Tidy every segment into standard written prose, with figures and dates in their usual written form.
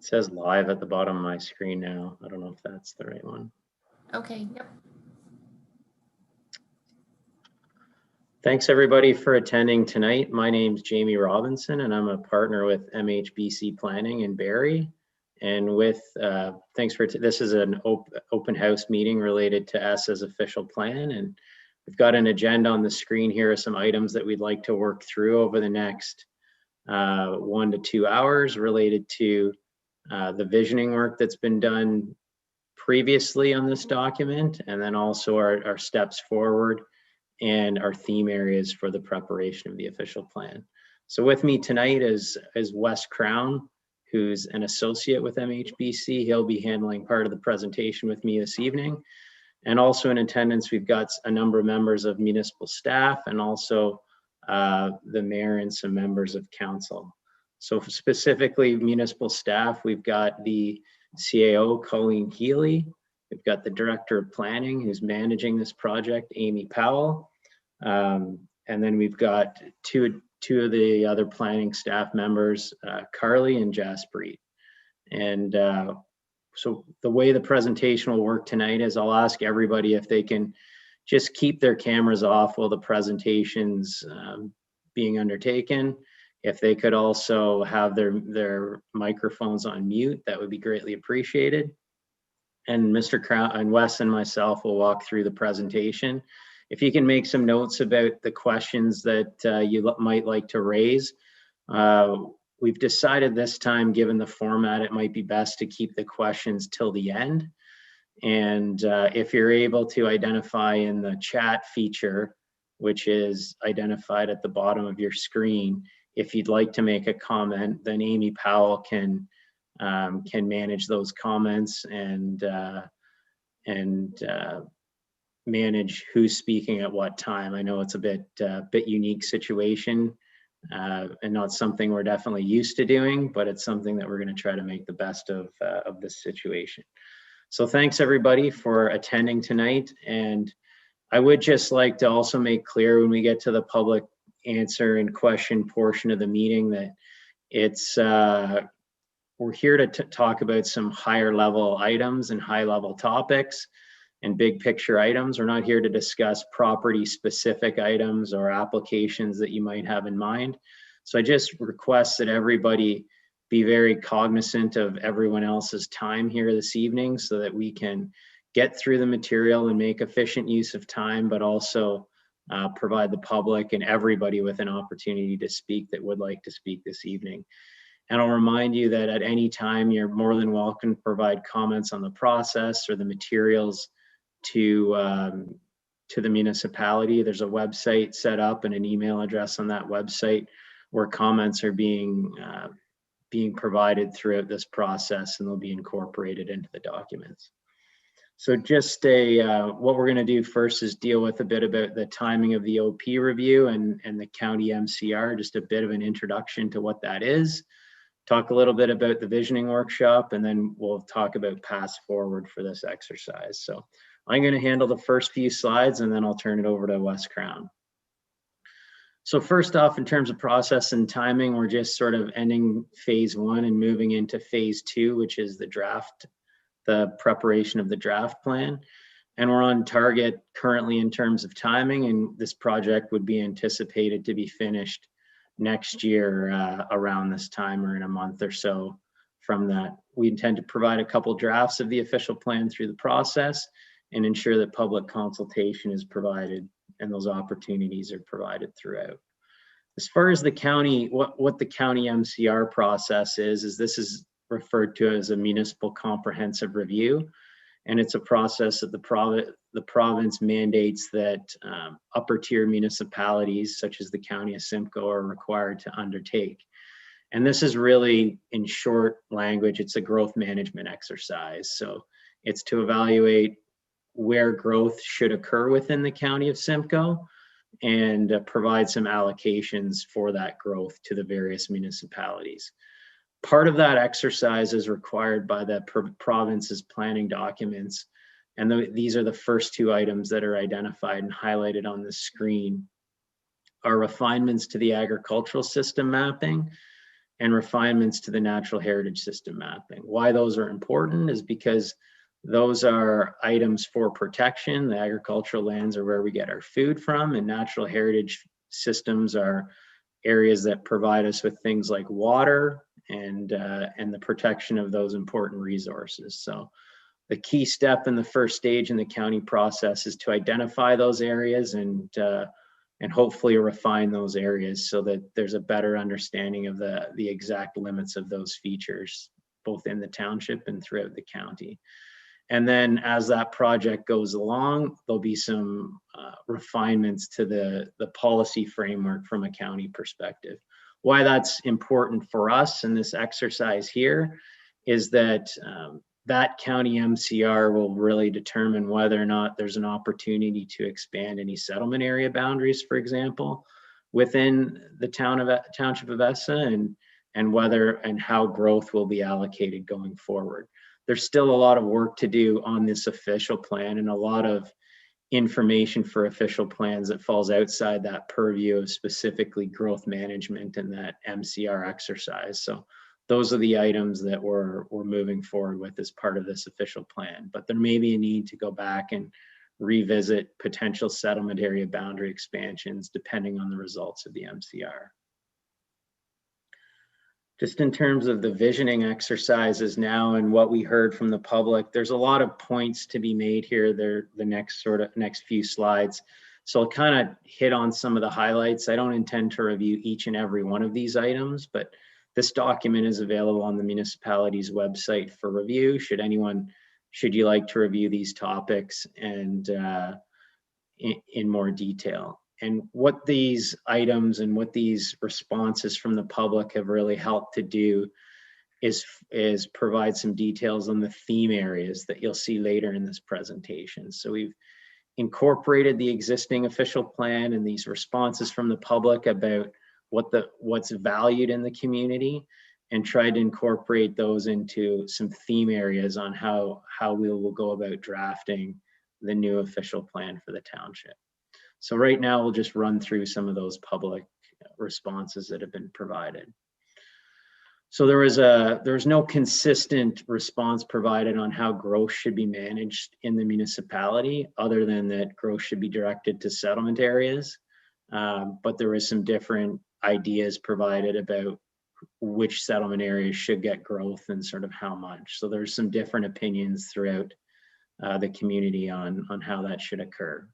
It says live at the bottom of my screen now. I don't know if that's the right one. Okay, yep. Thanks everybody for attending tonight. My name's Jamie Robinson and I'm a partner with MHBC Planning in Barrie. And with, this is an open house meeting related to Essa's official plan. And we've got an agenda on the screen here of some items that we'd like to work through over the next 1 to 2 hours related to the visioning work that's been done previously on this document, and then also our steps forward and our theme areas for the preparation of the official plan. So with me tonight is Wes Crown, who's an associate with MHBC. He'll be handling part of the presentation with me this evening. And also in attendance, we've got a number of members of municipal staff and also the mayor and some members of council. So specifically municipal staff, we've got the CAO, Colleen Healy. We've got the Director of Planning who's managing this project, Amy Powell. And then we've got two of the other planning staff members, Carly and Jaspreet. And so the way the presentation will work tonight is I'll ask everybody if they can just keep their cameras off while the presentation's being undertaken. If they could also have their microphones on mute, that would be greatly appreciated. And Mr. Crown and Wes and myself will walk through the presentation. If you can make some notes about the questions that you might like to raise. We've decided this time, given the format, it might be best to keep the questions till the end. And if you're able to identify in the chat feature, which is identified at the bottom of your screen, if you'd like to make a comment, then Amy Powell can manage those comments and manage who's speaking at what time. I know it's a bit unique situation and not something we're definitely used to doing, but it's something that we're going to try to make the best of this situation. So thanks everybody for attending tonight. And I would just like to also make clear when we get to the public answer and question portion of the meeting that it's we're here to talk about some higher level items and high level topics and big picture items. We're not here to discuss property specific items or applications that you might have in mind. So I just request that everybody be very cognizant of everyone else's time here this evening so that we can get through the material and make efficient use of time, but also provide the public and everybody with an opportunity to speak that would like to speak this evening. And I'll remind you that at any time, you're more than welcome to provide comments on the process or the materials to the municipality. There's a website set up and an email address on that website where comments are being provided throughout this process, and they'll be incorporated into the documents. So just what we're going to do first is deal with a bit about the timing of the OP review and the county MCR, just a bit of an introduction to what that is. Talk a little bit about the visioning workshop, and then we'll talk about paths forward for this exercise. So I'm going to handle the first few slides, and then I'll turn it over to Wes Crown. So first off, in terms of process and timing, we're just sort of ending phase 1 and moving into phase 2, which is the preparation of the draft plan. And we're on target currently in terms of timing, and this project would be anticipated to be finished next year around this time or in a month or so from that. We intend to provide a couple drafts of the official plan through the process and ensure that public consultation is provided and those opportunities are provided throughout. As far as the county, what the county MCR process is this is referred to as a municipal comprehensive review. And it's a process that the province mandates that upper tier municipalities, such as the county of Simcoe, are required to undertake. And this is really, in short language, it's a growth management exercise. So it's to evaluate where growth should occur within the county of Simcoe and provide some allocations for that growth to the various municipalities. Part of that exercise is required by the province's planning documents. And these are the first 2 items that are identified and highlighted on the screen, are refinements to the agricultural system mapping and refinements to the natural heritage system mapping. Why those are important is because those are items for protection. The agricultural lands are where we get our food from, and natural heritage systems are areas that provide us with things like water and the protection of those important resources. So the key step in the first stage in the county process is to identify those areas and hopefully refine those areas so that there's a better understanding of the exact limits of those features, both in the township and throughout the county. And then as that project goes along, there'll be some refinements to the policy framework from a county perspective. Why that's important for us in this exercise here is that that county MCR will really determine whether or not there's an opportunity to expand any settlement area boundaries, for example, within the Township of Essa, and whether and how growth will be allocated going forward. There's still a lot of work to do on this official plan and a lot of information for official plans that falls outside that purview of specifically growth management and that MCR exercise. So those are the items that we're moving forward with as part of this official plan. But there may be a need to go back and revisit potential settlement area boundary expansions depending on the results of the MCR. Just in terms of the visioning exercises now and what we heard from the public, there's a lot of points to be made here. They're the next few slides. So I'll kind of hit on some of the highlights. I don't intend to review each and every one of these items, but this document is available on the municipality's website for review. Should you like to review these topics and in more detail. And what these items and what these responses from the public have really helped to do is provide some details on the theme areas that you'll see later in this presentation. So we've incorporated the existing official plan and these responses from the public about what's valued in the community, and tried to incorporate those into some theme areas on how we will go about drafting the new official plan for the township. So right now we'll just run through some of those public responses that have been provided. So there was no consistent response provided on how growth should be managed in the municipality, other than that growth should be directed to settlement areas. But there was some different ideas provided about which settlement areas should get growth and sort of how much. So there's some different opinions throughout the community on how that should occur.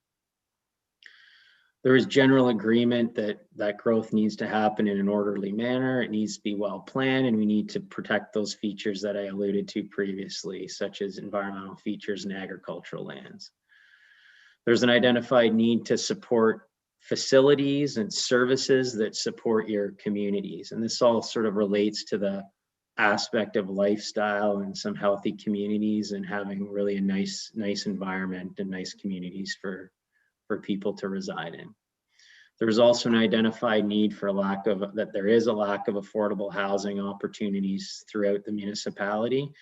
There is general agreement that growth needs to happen in an orderly manner. It needs to be well planned, and we need to protect those features that I alluded to previously, such as environmental features and agricultural lands. There's an identified need to support facilities and services that support your communities. And this all sort of relates to the aspect of lifestyle and some healthy communities and having really a nice environment and nice communities for people to reside in. There's also an identified need for there is a lack of affordable housing opportunities throughout the municipality,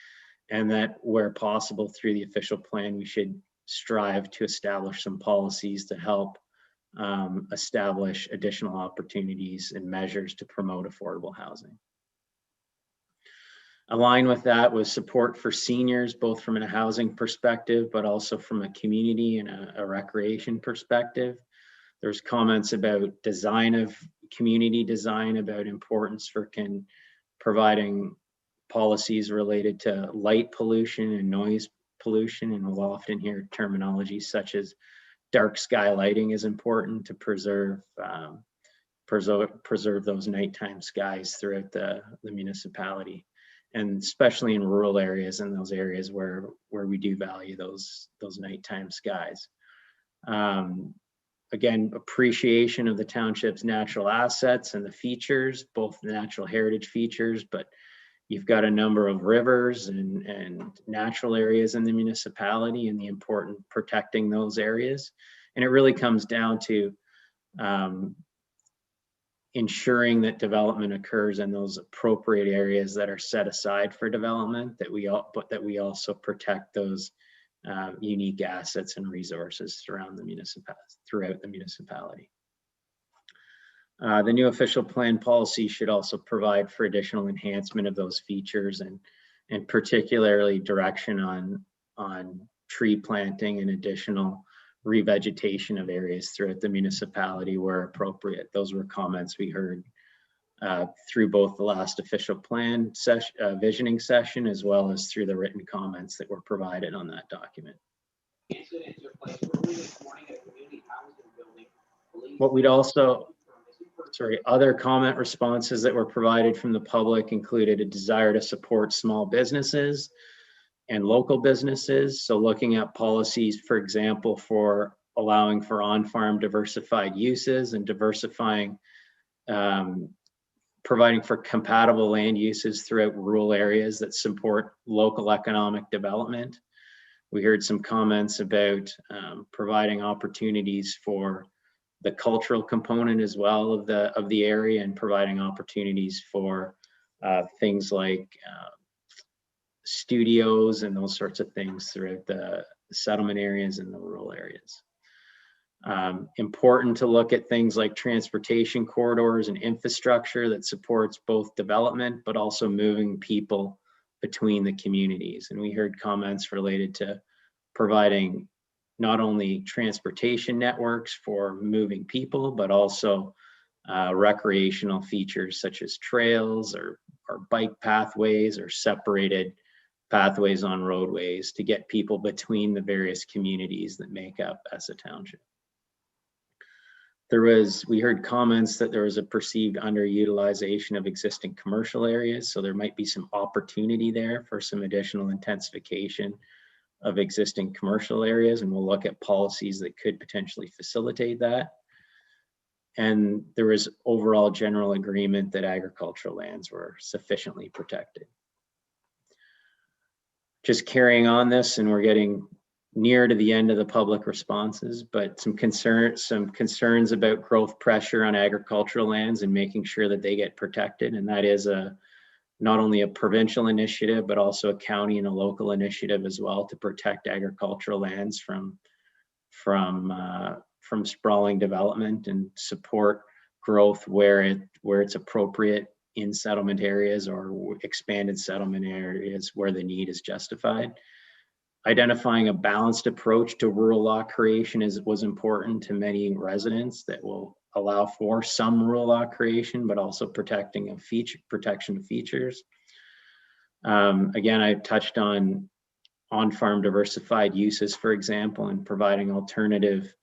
and that where possible through the official plan, we should strive to establish some policies to help establish additional opportunities and measures to promote affordable housing. Aligned with that was support for seniors, both from a housing perspective, but also from a community and a recreation perspective. There's comments about community design, about importance for providing policies related to light pollution and noise pollution. And we'll often hear terminology such as dark sky lighting is important to preserve those nighttime skies throughout the municipality, and especially in rural areas and those areas where we do value those nighttime skies. Again, appreciation of the township's natural assets and the features, both the natural heritage features, but you've got a number of rivers and natural areas in the municipality, and the important protecting those areas. And it really comes down to ensuring that development occurs in those appropriate areas that are set aside for development, but that we also protect those unique assets and resources throughout the municipality. The new official plan policy should also provide for additional enhancement of those features and particularly direction on tree planting and additional revegetation of areas throughout the municipality where appropriate. Those were comments we heard through both the last official plan visioning session as well as through the written comments that were provided on that document. What we'd also, other comment responses that were provided from the public included a desire to support small businesses and local businesses. So looking at policies, for example, for allowing for on-farm diversified uses and diversifying, providing for compatible land uses throughout rural areas that support local economic development. We heard some comments about providing opportunities for the cultural component as well of the area and providing opportunities for things like studios and those sorts of things throughout the settlement areas and the rural areas. Important to look at things like transportation corridors and infrastructure that supports both development but also moving people between the communities. And we heard comments related to providing not only transportation networks for moving people, but also recreational features such as trails or bike pathways or separated pathways on roadways to get people between the various communities that make up Essa Township. We heard comments that there was a perceived underutilization of existing commercial areas. So there might be some opportunity there for some additional intensification of existing commercial areas. And we'll look at policies that could potentially facilitate that. And there was overall general agreement that agricultural lands were sufficiently protected. Just carrying on this, and we're getting near to the end of the public responses, but some concerns about growth pressure on agricultural lands and making sure that they get protected. And that is not only a provincial initiative, but also a county and a local initiative as well to protect agricultural lands from sprawling development and support growth where it's appropriate in settlement areas or expanded settlement areas where the need is justified. Identifying a balanced approach to rural law creation was important to many residents that will allow for some rural law creation, but also protection of features. Again, I touched on-farm diversified uses, for example, and providing alternative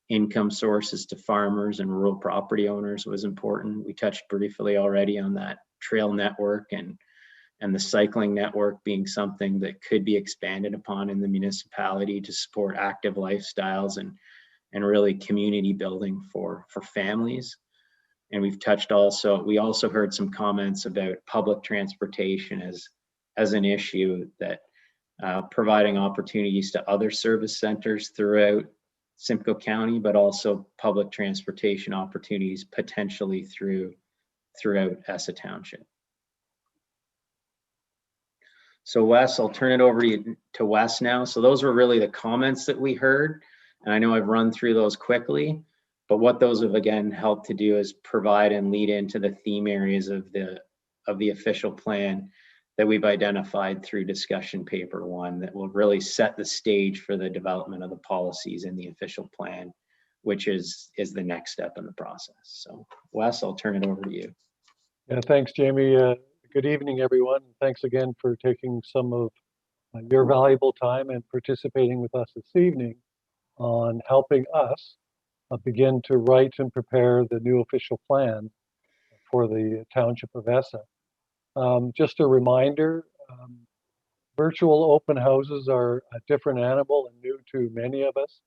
income sources to farmers and rural property owners was important. We touched briefly already on that trail network and the cycling network being something that could be expanded upon in the municipality to support active lifestyles and really community building for families. And we also heard some comments about public transportation as an issue, that providing opportunities to other service centers throughout Simcoe County, but also public transportation opportunities potentially throughout Essa Township. So Wes, I'll turn it over to Wes now. So those were really the comments that we heard. And I know I've run through those quickly, but what those have again helped to do is provide and lead into the theme areas of the official plan that we've identified through discussion paper 1 that will really set the stage for the development of the policies in the official plan, which is the next step in the process. So Wes, I'll turn it over to you. Yeah, thanks, Jamie. Good evening, everyone. Thanks again for taking some of your valuable time and participating with us this evening on helping us begin to write and prepare the new official plan for the Township of Essa. Just a reminder, virtual open houses are a different animal and new to many of us.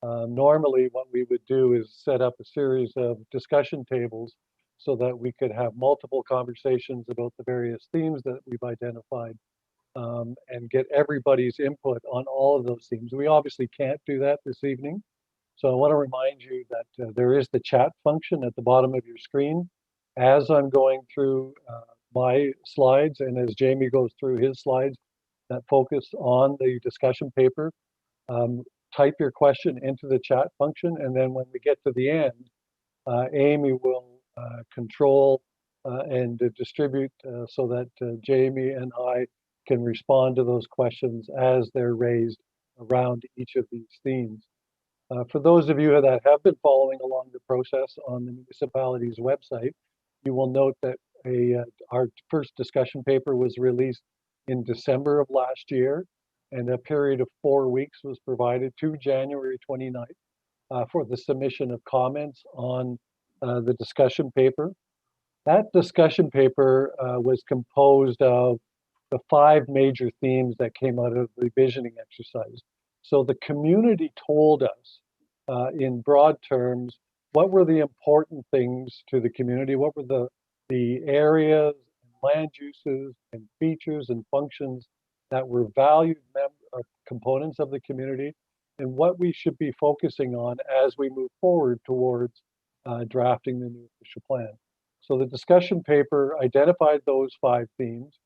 Normally, what we would do is set up a series of discussion tables so that we could have multiple conversations about the various themes that we've identified and get everybody's input on all of those themes. We obviously can't do that this evening. So I want to remind you that there is the chat function at the bottom of your screen. As I'm going through my slides and as Jamie goes through his slides that focus on the discussion paper, type your question into the chat function. And then when we get to the end, Amy will control and to distribute so that Jamie and I can respond to those questions as they're raised around each of these themes. For those of you that have been following along the process on the municipality's website, you will note that our first discussion paper was released in December of last year, and a period of 4 weeks was provided to January 29th for the submission of comments on the discussion paper. That discussion paper was composed of the 5 major themes that came out of the visioning exercise. So the community told us in broad terms what were the important things to the community, what were the areas, and land uses, and features and functions that were valued components of the community, and what we should be focusing on as we move forward towards drafting the new official plan. So the discussion paper identified those 5 themes: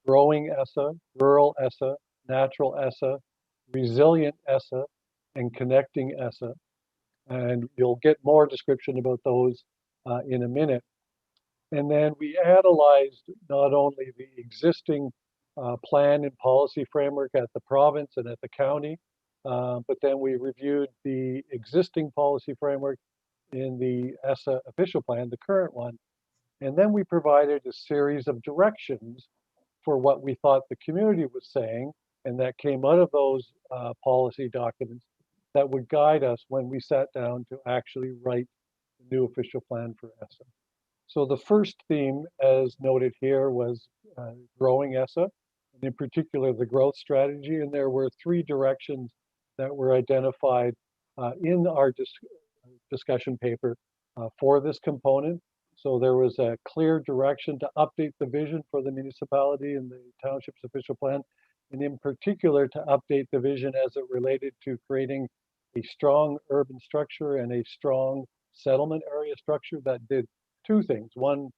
growing Essa, rural Essa, natural Essa, resilient Essa, and connecting Essa. And you'll get more description about those in a minute. And then we analyzed not only the existing plan and policy framework at the province and at the county, but then we reviewed the existing policy framework in the Essa official plan, the current one. And then we provided a series of directions for what we thought the community was saying, and that came out of those policy documents that would guide us when we sat down to actually write the new official plan for Essa. So the first theme, as noted here, was growing Essa, and in particular the growth strategy. And there were 3 directions that were identified in our discussion paper for this component. So there was a clear direction to update the vision for the municipality and the township's official plan, and in particular to update the vision as it related to creating a strong urban structure and a strong settlement area structure that did 2 things. One,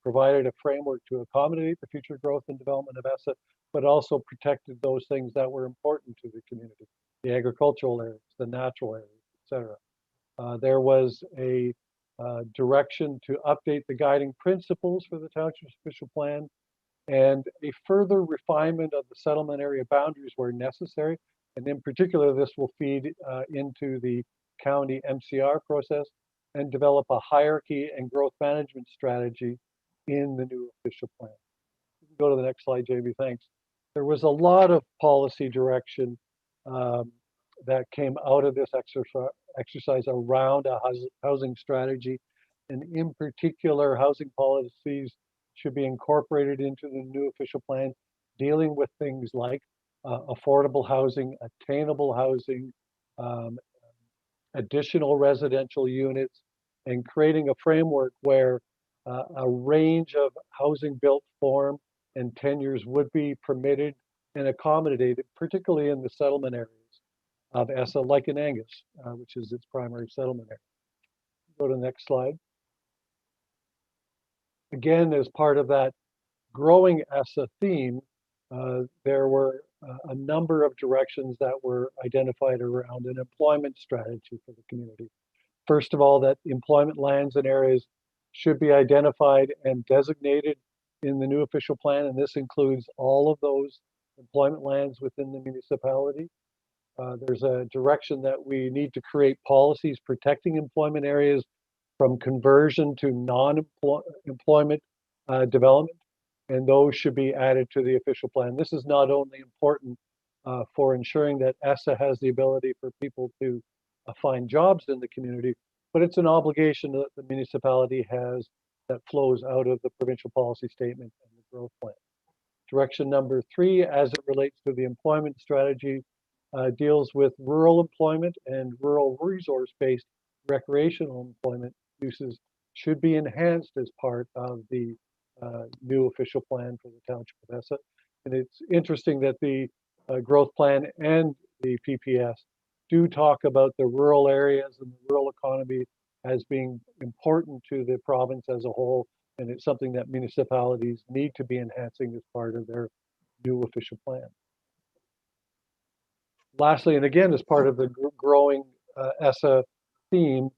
provided a framework to accommodate the future growth and development of Essa, but also protected those things that were important to the community: the agricultural areas, the natural areas, etc. There was a direction to update the guiding principles for the township's official plan, and a further refinement of the settlement area boundaries where necessary. And in particular, this will feed into the county MCR process and develop a hierarchy and growth management strategy in the new official plan. You can go to the next slide, Jamie, thanks. There was a lot of policy direction that came out of this exercise around a housing strategy, and in particular, housing policies should be incorporated into the new official plan, dealing with things like affordable housing, attainable housing, additional residential units, and creating a framework where a range of housing built form and tenures would be permitted and accommodated, particularly in the settlement areas of Essa, like in Angus, which is its primary settlement area. Go to the next slide. Again, as part of that growing Essa theme, there were a number of directions that were identified around an employment strategy for the community. First of all, that employment lands and areas should be identified and designated in the new official plan, and this includes all of those employment lands within the municipality. There's a direction that we need to create policies protecting employment areas from conversion to non-employment development, and those should be added to the official plan. This is not only important for ensuring that Essa has the ability for people to find jobs in the community, but it's an obligation that the municipality has that flows out of the provincial policy statement and the growth plan. Direction number 3, as it relates to the employment strategy, deals with rural employment, and rural resource-based recreational employment uses should be enhanced as part of the new official plan for the Township of Essa. And it's interesting that the growth plan and the PPS do talk about the rural areas and the rural economy as being important to the province as a whole, and it's something that municipalities need to be enhancing as part of their new official plan. Lastly, and again, as part of the growing Essa theme,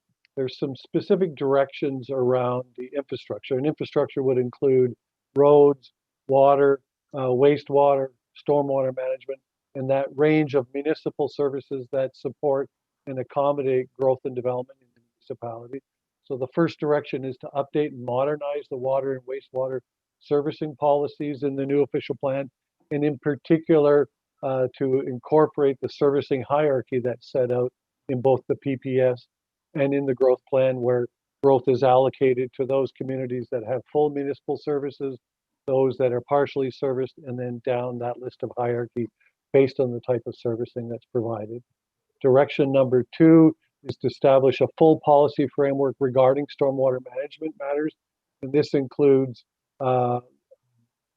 there's some specific directions around the infrastructure. And infrastructure would include roads, water, wastewater, stormwater management, and that range of municipal services that support and accommodate growth and development in the municipality. So the first direction is to update and modernize the water and wastewater servicing policies in the new official plan, and in particular to incorporate the servicing hierarchy that's set out in both the PPS and in the growth plan, where growth is allocated to those communities that have full municipal services, those that are partially serviced, and then down that list of hierarchy based on the type of servicing that's provided. Direction number 2 is to establish a full policy framework regarding stormwater management matters. And this includes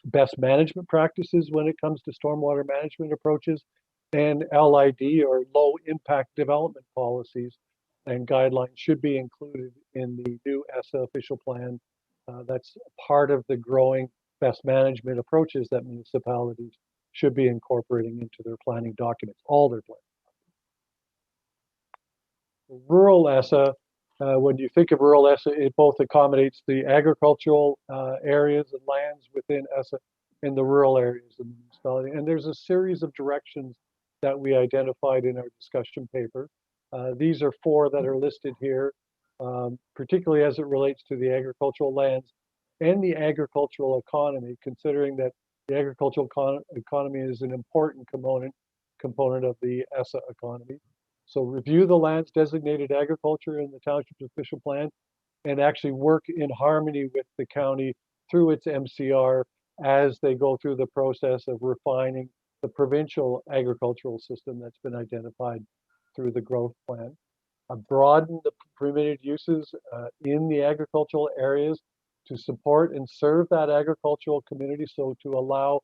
best management practices when it comes to stormwater management approaches, and LID, or low impact development policies and guidelines, should be included in the new ESSA official plan. That's part of the growing best management approaches that municipalities should be incorporating into their planning documents, all their plans. Rural ESSA, when you think of rural ESSA, it both accommodates the agricultural areas and lands within ESSA and the rural areas of the municipality. And there's a series of directions that we identified in our discussion paper. These are 4 that are listed here, particularly as it relates to the agricultural lands and the agricultural economy, considering that the agricultural economy is an important component of the ESSA economy. So review the lands designated agriculture in the township's official plan, and actually work in harmony with the county through its MCR as they go through the process of refining the provincial agricultural system that's been identified through the growth plan. Broaden the permitted uses in the agricultural areas to support and serve that agricultural community, so to allow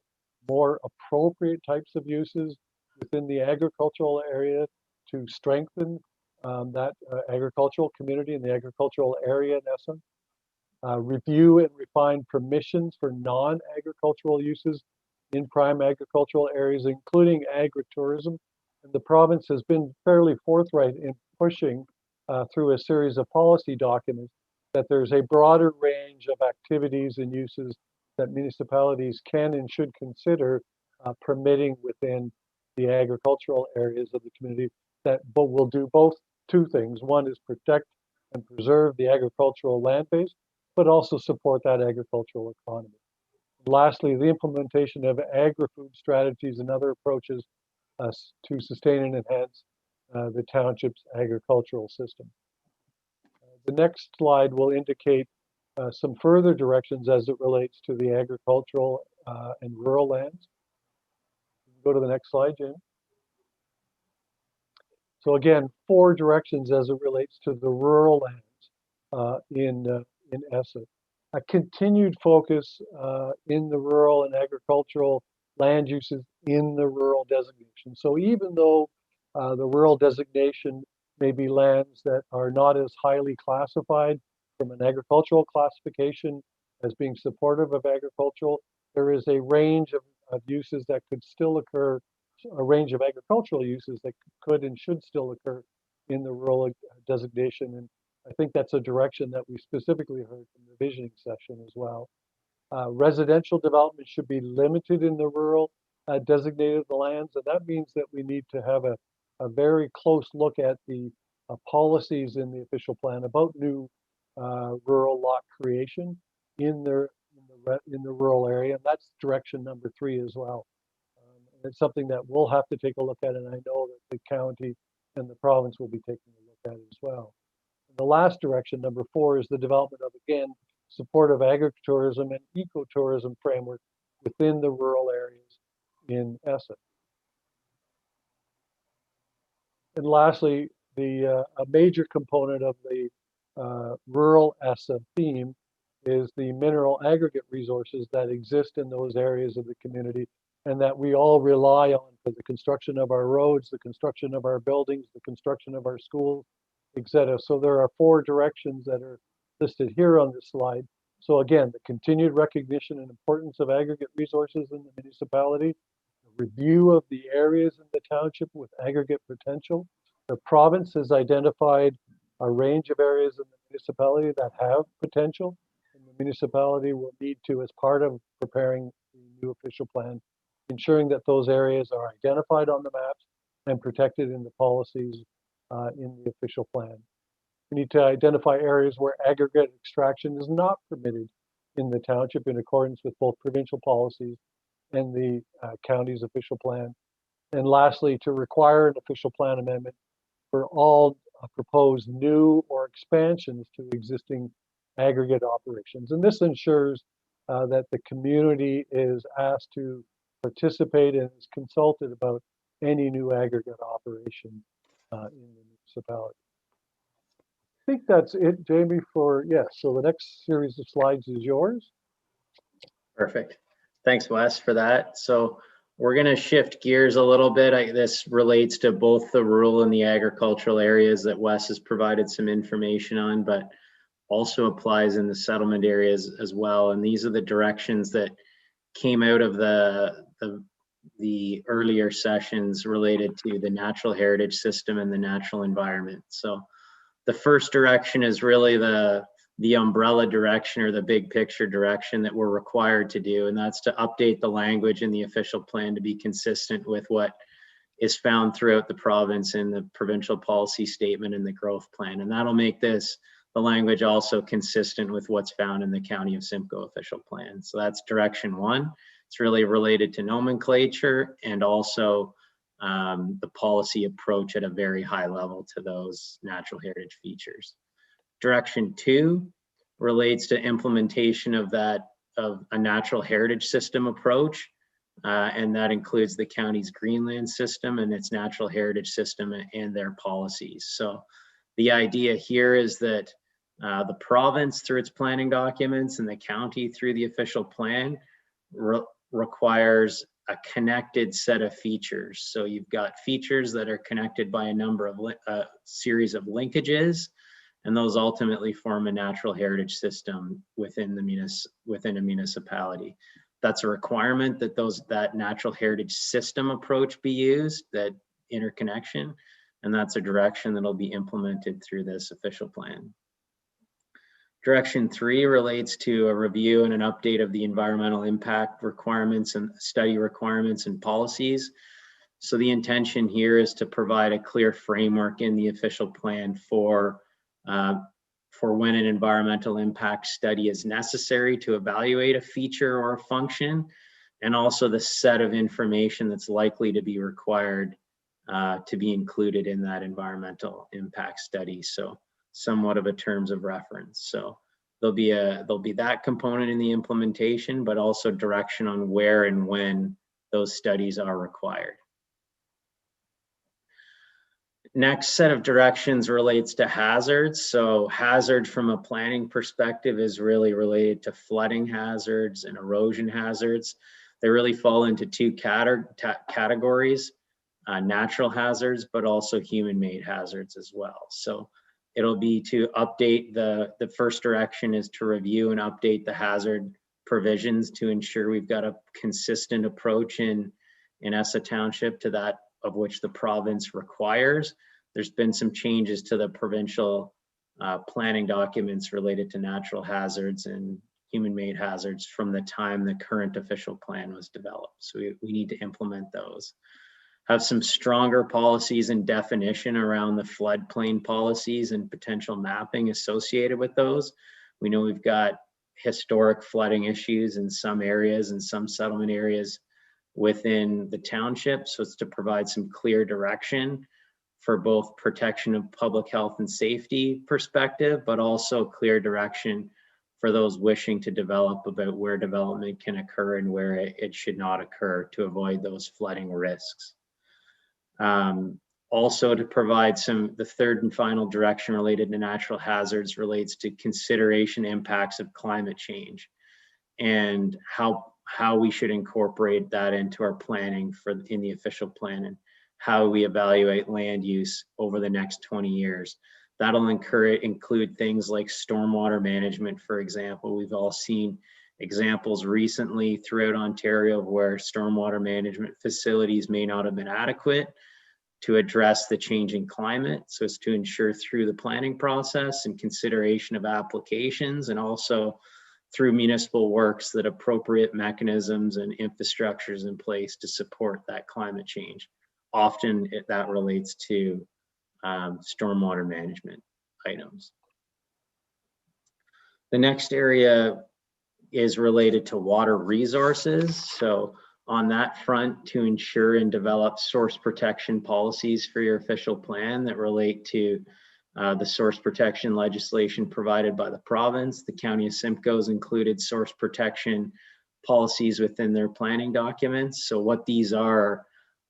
more appropriate types of uses within the agricultural area to strengthen that agricultural community and the agricultural area in essence. Review and refine permissions for non-agricultural uses in prime agricultural areas, including agritourism. And the province has been fairly forthright in pushing through a series of policy documents that there's a broader range of activities and uses that municipalities can and should consider permitting within the agricultural areas of the community, that but will do both 2 things. One is protect and preserve the agricultural land base, but also support that agricultural economy. Lastly, the implementation of agri-food strategies and other approaches to sustain and enhance the township's agricultural system. The next slide will indicate some further directions as it relates to the agricultural and rural lands. Go to the next slide, Jamie. So again, 4 directions as it relates to the rural lands in ESSA. A continued focus in the rural and agricultural land uses in the rural designation. So even though the rural designation may be lands that are not as highly classified from an agricultural classification as being supportive of agricultural, there is a range of uses that could still occur, a range of agricultural uses that could and should still occur in the rural designation. And I think that's a direction that we specifically heard from the visioning session as well. Residential development should be limited in the rural designated lands, and that means that we need to have a very close look at the policies in the official plan about new rural lot creation in the rural area, and that's direction number 3 as well. And it's something that we'll have to take a look at, and I know that the county and the province will be taking a look at it as well. And the last direction, number 4, is the development of, again, supportive agritourism and ecotourism framework within the rural areas in ESSA. And lastly, a major component of the rural ESSA theme is the mineral aggregate resources that exist in those areas of the community and that we all rely on for the construction of our roads, the construction of our buildings, the construction of our schools, etc. So there are 4 directions that are listed here on this slide. So again, the continued recognition and importance of aggregate resources in the municipality, the review of the areas in the township with aggregate potential. The province has identified a range of areas in the municipality that have potential. And the municipality will need to, as part of preparing the new official plan, ensuring that those areas are identified on the maps and protected in the policies in the official plan. We need to identify areas where aggregate extraction is not permitted in the township in accordance with both provincial policies and the county's official plan. And lastly, to require an official plan amendment for all proposed new or expansions to existing aggregate operations. And this ensures that the community is asked to participate and is consulted about any new aggregate operation in the municipality. I think that's it, Jamie, for, yes. So the next series of slides is yours. Perfect. Thanks, Wes, for that. So we're going to shift gears a little bit. This relates to both the rural and the agricultural areas that Wes has provided some information on, but also applies in the settlement areas as well. And these are the directions that came out of the earlier sessions related to the natural heritage system and the natural environment. So the first direction is really the umbrella direction or the big picture direction that we're required to do, and that's to update the language in the official plan to be consistent with what is found throughout the province in the provincial policy statement and the growth plan. And that'll make the language also consistent with what's found in the County of Simcoe official plan. So that's direction one. It's really related to nomenclature and also the policy approach at a very high level to those natural heritage features. Direction two relates to implementation of a natural heritage system approach, and that includes the county's Greenland system and its natural heritage system and their policies. So the idea here is that the province through its planning documents and the county through the official plan requires a connected set of features. So you've got features that are connected by a number of series of linkages, and those ultimately form a natural heritage system within a municipality. That's a requirement that that natural heritage system approach be used, that interconnection, and that's a direction that'll be implemented through this official plan. Direction three relates to a review and an update of the environmental impact requirements and study requirements and policies. So the intention here is to provide a clear framework in the official plan for when an environmental impact study is necessary to evaluate a feature or a function, and also the set of information that's likely to be required to be included in that environmental impact study. So somewhat of a terms of reference. So there'll be that component in the implementation, but also direction on where and when those studies are required. Next set of directions relates to hazards. So hazard from a planning perspective is really related to flooding hazards and erosion hazards. They really fall into two categories, natural hazards, but also human-made hazards as well. So it'll be to update the first direction is to review and update the hazard provisions to ensure we've got a consistent approach in Essa Township to that of which the province requires. There's been some changes to the provincial planning documents related to natural hazards and human-made hazards from the time the current official plan was developed. So we need to implement those. Have some stronger policies and definition around the floodplain policies and potential mapping associated with those. We know we've got historic flooding issues in some areas and some settlement areas within the township. So it's to provide some clear direction for both protection of public health and safety perspective, but also clear direction for those wishing to develop about where development can occur and where it should not occur to avoid those flooding risks. Also to provide the third and final direction related to natural hazards relates to consideration impacts of climate change and how we should incorporate that into our planning in the official plan and how we evaluate land use over the next 20 years. That'll include things like stormwater management, for example. We've all seen examples recently throughout Ontario where stormwater management facilities may not have been adequate. to address the changing climate. So it's to ensure through the planning process and consideration of applications, and also through municipal works, that appropriate mechanisms and infrastructures in place to support that climate change. Often that relates to stormwater management items. The next area is related to water resources. So on that front, to ensure and develop source protection policies for your official plan that relate to the source protection legislation provided by the province. The County of Simcoe's included source protection policies within their planning documents. So what these are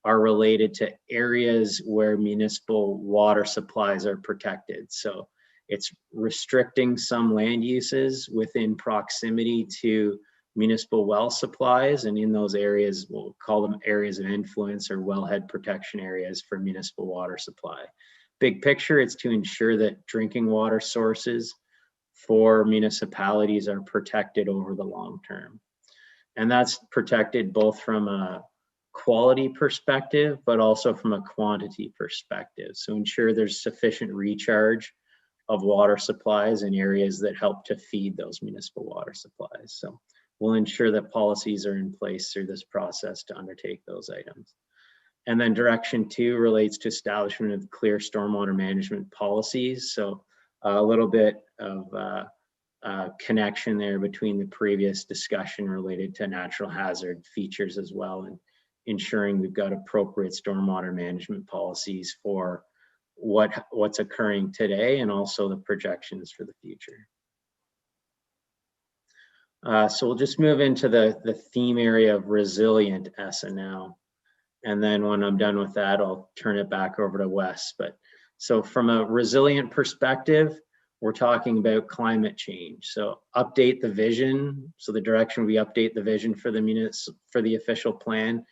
related to areas where municipal water supplies are protected. So it's restricting some land uses within proximity to municipal well supplies, and in those areas, we'll call them areas of influence or wellhead protection areas for municipal water supply. Big picture, it's to ensure that drinking water sources for municipalities are protected over the long term. And that's protected both from a quality perspective, but also from a quantity perspective. So ensure there's sufficient recharge of water supplies in areas that help to feed those municipal water supplies. So we'll ensure that policies are in place through this process to undertake those items. And then direction 2 relates to establishment of clear stormwater management policies. So a little bit of connection there between the previous discussion related to natural hazard features as well, and ensuring we've got appropriate stormwater management policies for what's occurring today and also the projections for the future. So we'll just move into the theme area of resilient Essa now. And then when I'm done with that, I'll turn it back over to Wes. But so from a resilient perspective, we're talking about climate change. So update the vision. So the direction we update the vision for the official plan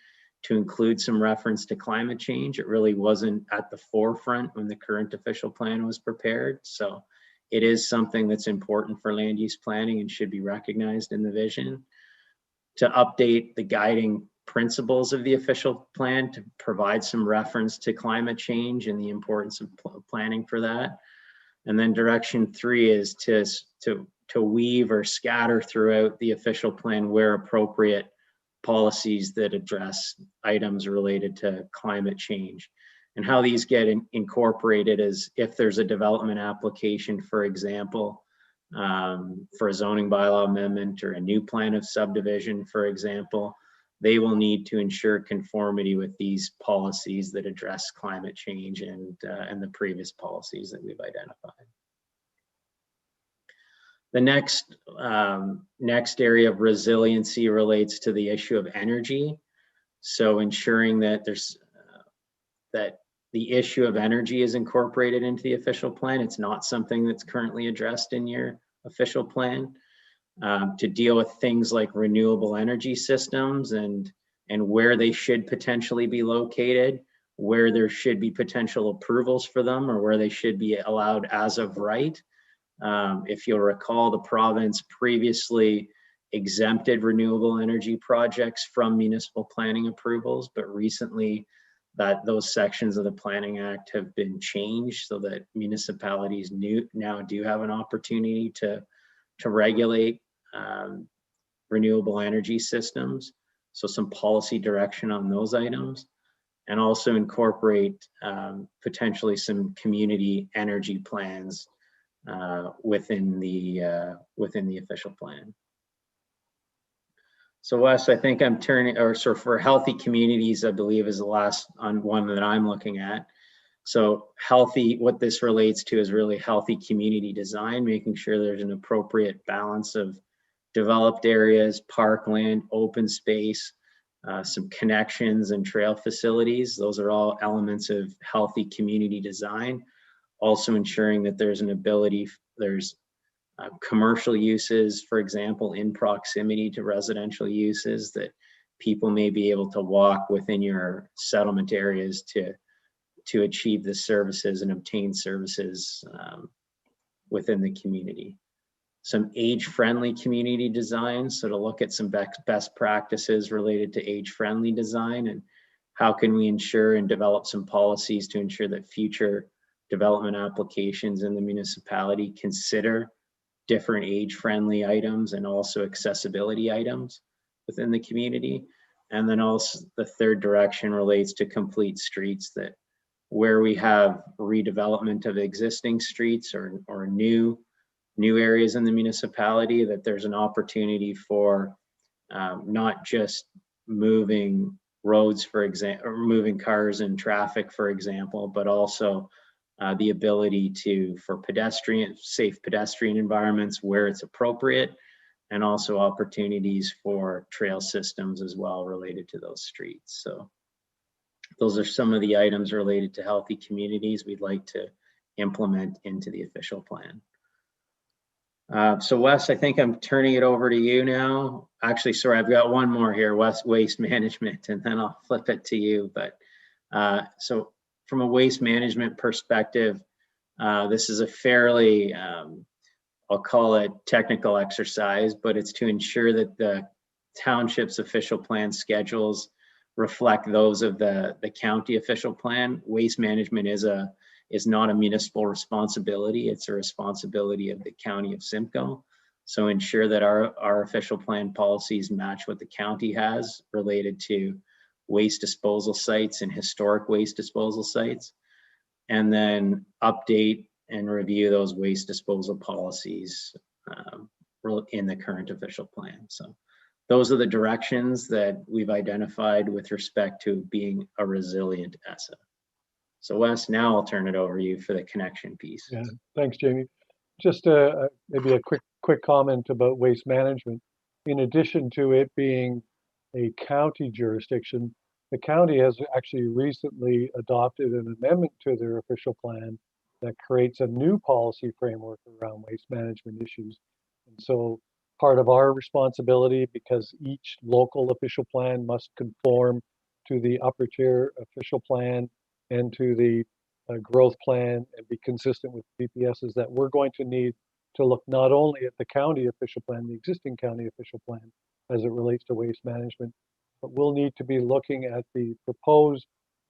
to include some reference to climate change. It really wasn't at the forefront when the current official plan was prepared. So it is something that's important for land use planning and should be recognized in the vision. To update the guiding principles of the official plan to provide some reference to climate change and the importance of planning for that. And then direction 3 is to weave or scatter throughout the official plan where appropriate policies that address items related to climate change. And how these get incorporated is if there's a development application, for example, for a zoning bylaw amendment or a new plan of subdivision, for example, they will need to ensure conformity with these policies that address climate change and the previous policies that we've identified. The next area of resiliency relates to the issue of energy. So ensuring that that the issue of energy is incorporated into the official plan. It's not something that's currently addressed in your official plan. To deal with things like renewable energy systems and where they should potentially be located, where there should be potential approvals for them, or where they should be allowed as of right. If you'll recall, the province previously exempted renewable energy projects from municipal planning approvals, but recently those sections of the Planning Act have been changed so that municipalities now do have an opportunity to regulate renewable energy systems. So some policy direction on those items, and also incorporate potentially some community energy plans within the official plan. So Wes, I think I'm turning, or so for healthy communities, I believe is the last one that I'm looking at. So healthy, what this relates to is really healthy community design, making sure there's an appropriate balance of developed areas, parkland, open space, some connections and trail facilities. Those are all elements of healthy community design. Also ensuring that there's an ability, there's commercial uses, for example, in proximity to residential uses, that people may be able to walk within your settlement areas to achieve the services and obtain services within the community. Some age-friendly community design, so to look at some best practices related to age-friendly design and how can we ensure and develop some policies to ensure that future development applications in the municipality consider different age-friendly items and also accessibility items within the community. And then also the third direction relates to complete streets, that where we have redevelopment of existing streets or new areas in the municipality, that there's an opportunity for not just moving roads, for example, or moving cars and traffic, for example, but also the ability for safe pedestrian environments where it's appropriate, and also opportunities for trail systems as well related to those streets. So those are some of the items related to healthy communities we'd like to implement into the official plan. So Wes, I think I'm turning it over to you now. Actually, sorry, I've got one more here, waste management, and then I'll flip it to you. But so from a waste management perspective, this is a fairly, I'll call it technical exercise, but it's to ensure that the township's official plan schedules reflect those of the county official plan. Waste management is not a municipal responsibility. It's a responsibility of the county of Simcoe. So ensure that our official plan policies match what the county has related to waste disposal sites and historic waste disposal sites, and then update and review those waste disposal policies in the current official plan. So those are the directions that we've identified with respect to being a resilient ESSA. So Wes, now I'll turn it over to you for the connection piece. Yeah, thanks, Jamie. Just maybe a quick comment about waste management. In addition to it being a county jurisdiction, the county has actually recently adopted an amendment to their official plan that creates a new policy framework around waste management issues. And so part of our responsibility, because each local official plan must conform to the upper tier official plan and to the growth plan and be consistent with PPS, is that we're going to need to look not only at the county official plan, the existing county official plan as it relates to waste management, but we'll need to be looking at the proposed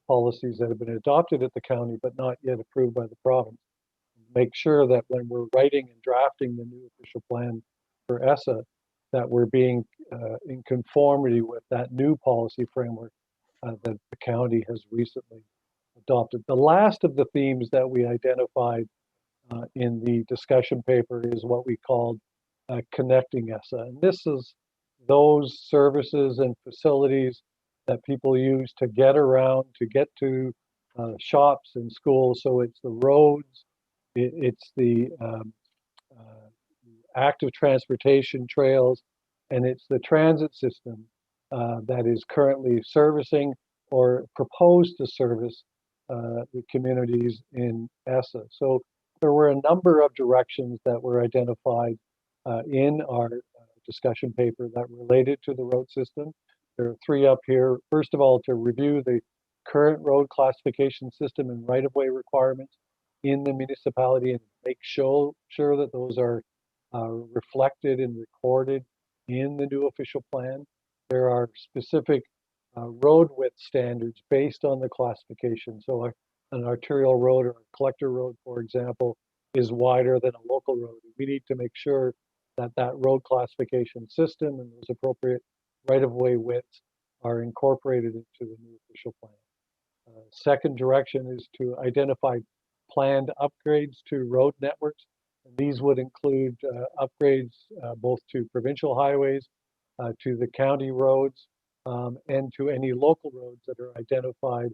policies that have been adopted at the county but not yet approved by the province. Make sure that when we're writing and drafting the new official plan for ESSA, that we're being in conformity with that new policy framework that the county has recently adopted. The last of the themes that we identified in the discussion paper is what we called connecting ESSA. And this is those services and facilities that people use to get around, to get to shops and schools. So it's the roads, it's the active transportation trails, and it's the transit system that is currently servicing or proposed to service the communities in ESSA. So there were a number of directions that were identified in our discussion paper that related to the road system. There are three up here. First of all, to review the current road classification system and right-of-way requirements in the municipality and make sure that those are reflected and recorded in the new official plan. There are specific road width standards based on the classification. So an arterial road or a collector road, for example, is wider than a local road. We need to make sure that that road classification system and those appropriate right-of-way widths are incorporated into the new official plan. Second direction is to identify planned upgrades to road networks. And these would include upgrades both to provincial highways, to the county roads, and to any local roads that are identified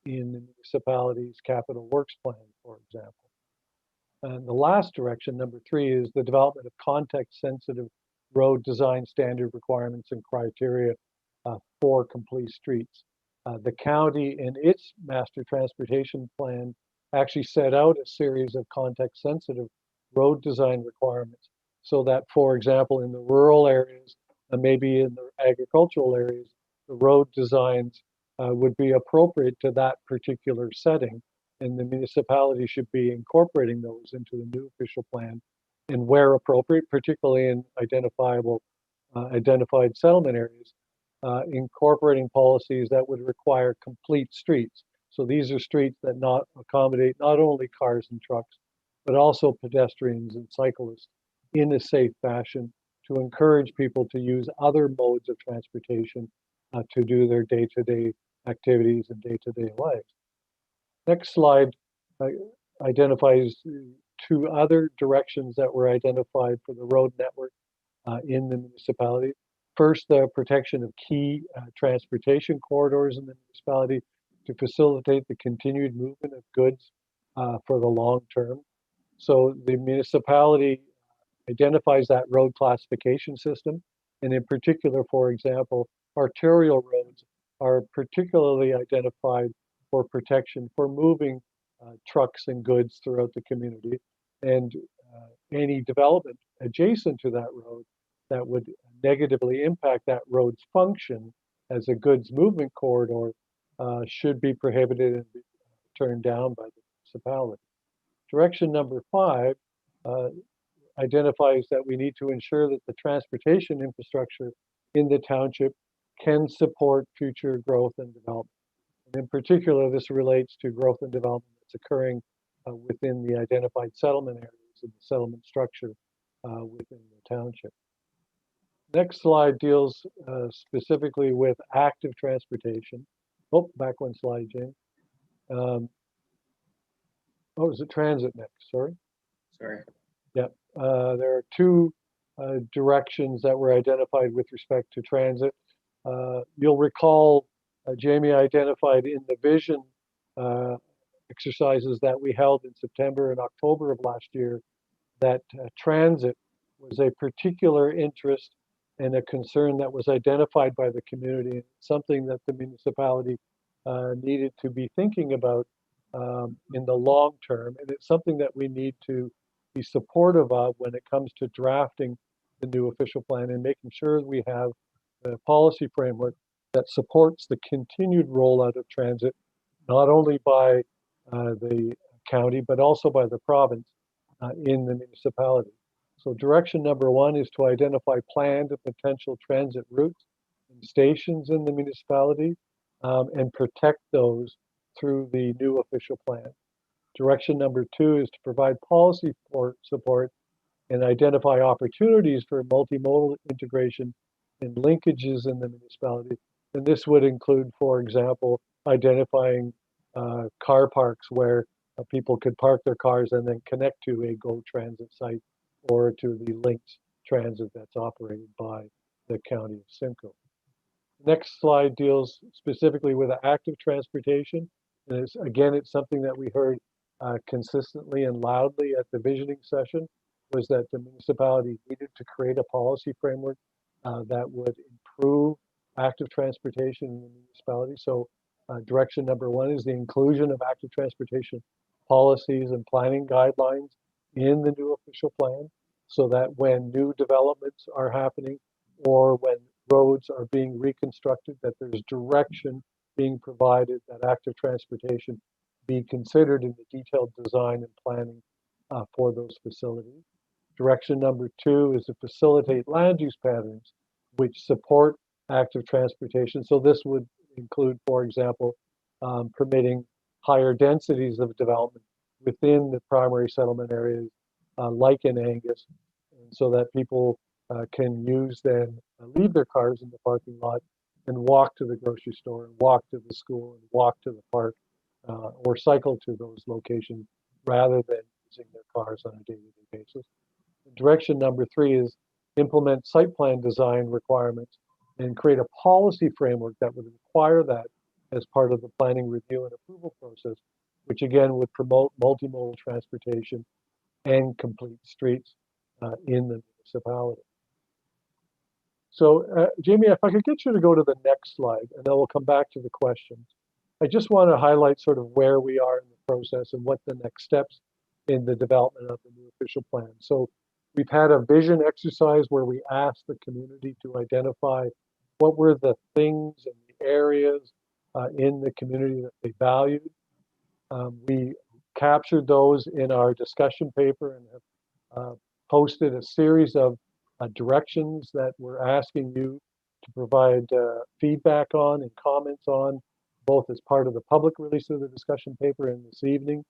in the municipality's capital works plan, for example. And the last direction, number three, is the development of context-sensitive road design standard requirements and criteria for complete streets. The county in its master transportation plan actually set out a series of context-sensitive road design requirements so that, for example, in the rural areas and maybe in the agricultural areas, the road designs would be appropriate to that particular setting, and the municipality should be incorporating those into the new official plan, and where appropriate, particularly in identified settlement areas, incorporating policies that would require complete streets. So these are streets that not accommodate not only cars and trucks, but also pedestrians and cyclists in a safe fashion to encourage people to use other modes of transportation to do their day-to-day activities and day-to-day lives. Next slide identifies two other directions that were identified for the road network in the municipality. First, the protection of key transportation corridors in the municipality to facilitate the continued movement of goods for the long term. So the municipality identifies that road classification system, and in particular, for example, arterial roads are particularly identified for protection for moving trucks and goods throughout the community, and any development adjacent to that road that would negatively impact that road's function as a goods movement corridor should be prohibited and be turned down by the municipality. Direction number 5 identifies that we need to ensure that the transportation infrastructure in the township can support future growth and development. And in particular, this relates to growth and development that's occurring within the identified settlement areas of the settlement structure within the township. Next slide deals specifically with active transportation. Oh, back one slide, Jane. Oh, is it transit next? Sorry. Sorry. Yeah, there are two directions that were identified with respect to transit. You'll recall Jamie identified in the vision exercises that we held in September and October of last year that transit was a particular interest and a concern that was identified by the community, something that the municipality needed to be thinking about in the long term. And it's something that we need to be supportive of when it comes to drafting the new official plan and making sure we have a policy framework that supports the continued rollout of transit, not only by the county, but also by the province in the municipality. So direction number 1 is to identify planned and potential transit routes and stations in the municipality and protect those through the new official plan. Direction number 2 is to provide policy support and identify opportunities for multimodal integration and linkages in the municipality. And this would include, for example, identifying car parks where people could park their cars and then connect to a GO Transit site or to the linked transit that's operated by the County of Simcoe. Next slide deals specifically with active transportation. And it's something that we heard consistently and loudly at the visioning session, was that the municipality needed to create a policy framework that would improve active transportation in the municipality. So direction number 1 is the inclusion of active transportation policies and planning guidelines in the new official plan, so that when new developments are happening or when roads are being reconstructed, that there's direction being provided that active transportation be considered in the detailed design and planning for those facilities. Direction number 2 is to facilitate land use patterns which support active transportation. So this would include, for example, permitting higher densities of development within the primary settlement areas like in Angus, and so that people can leave their cars in the parking lot and walk to the grocery store and walk to the school and walk to the park or cycle to those locations rather than using their cars on a day-to-day basis. Direction number 3 is implement site plan design requirements and create a policy framework that would require that as part of the planning review and approval process, which again would promote multimodal transportation and complete streets in the municipality. So Jamie, if I could get you to go to the next slide, and then we'll come back to the questions. I just want to highlight sort of where we are in the process and what the next steps in the development of the new official plan. So we've had a vision exercise where we asked the community to identify what were the things and the areas in the community that they valued. We captured those in our discussion paper and have posted a series of directions that we're asking you to provide feedback on and comments on, both as part of the public release of the discussion paper and this evening.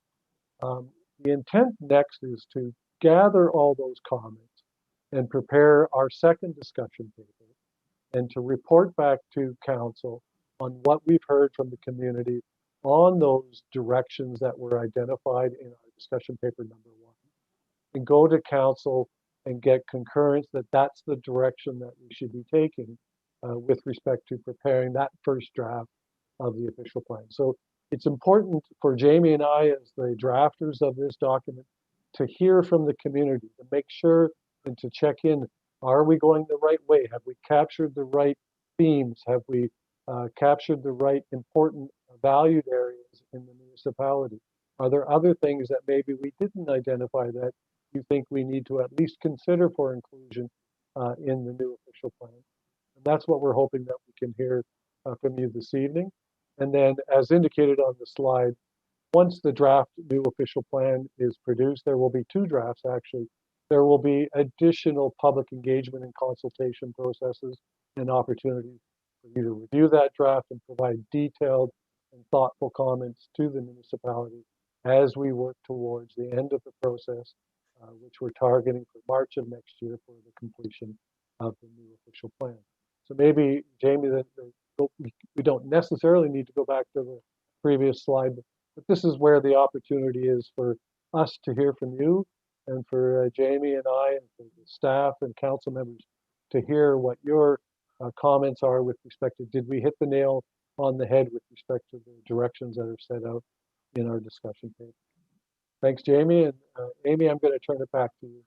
The intent next is to gather all those comments and prepare our second discussion paper and to report back to council on what we've heard from the community on those directions that were identified in our discussion paper number 1, and go to council and get concurrence that that's the direction that we should be taking with respect to preparing that first draft of the official plan. So it's important for Jamie and I, as the drafters of this document, to hear from the community, to make sure and to check in, are we going the right way? Have we captured the right themes? Have we captured the right important valued areas in the municipality? Are there other things that maybe we didn't identify that you think we need to at least consider for inclusion in the new official plan? And that's what we're hoping that we can hear from you this evening. And then, as indicated on the slide, once the draft new official plan is produced, there will be 2 drafts actually. There will be additional public engagement and consultation processes and opportunities for you to review that draft and provide detailed and thoughtful comments to the municipality as we work towards the end of the process, which we're targeting for March of next year for the completion of the new official plan. So maybe, Jamie, we don't necessarily need to go back to the previous slide, but this is where the opportunity is for us to hear from you and for Jamie and I and for the staff and council members to hear what your comments are with respect to, did we hit the nail on the head with respect to the directions that are set out in our discussion paper. Thanks, Jamie. And Amy, I'm going to turn it back to you.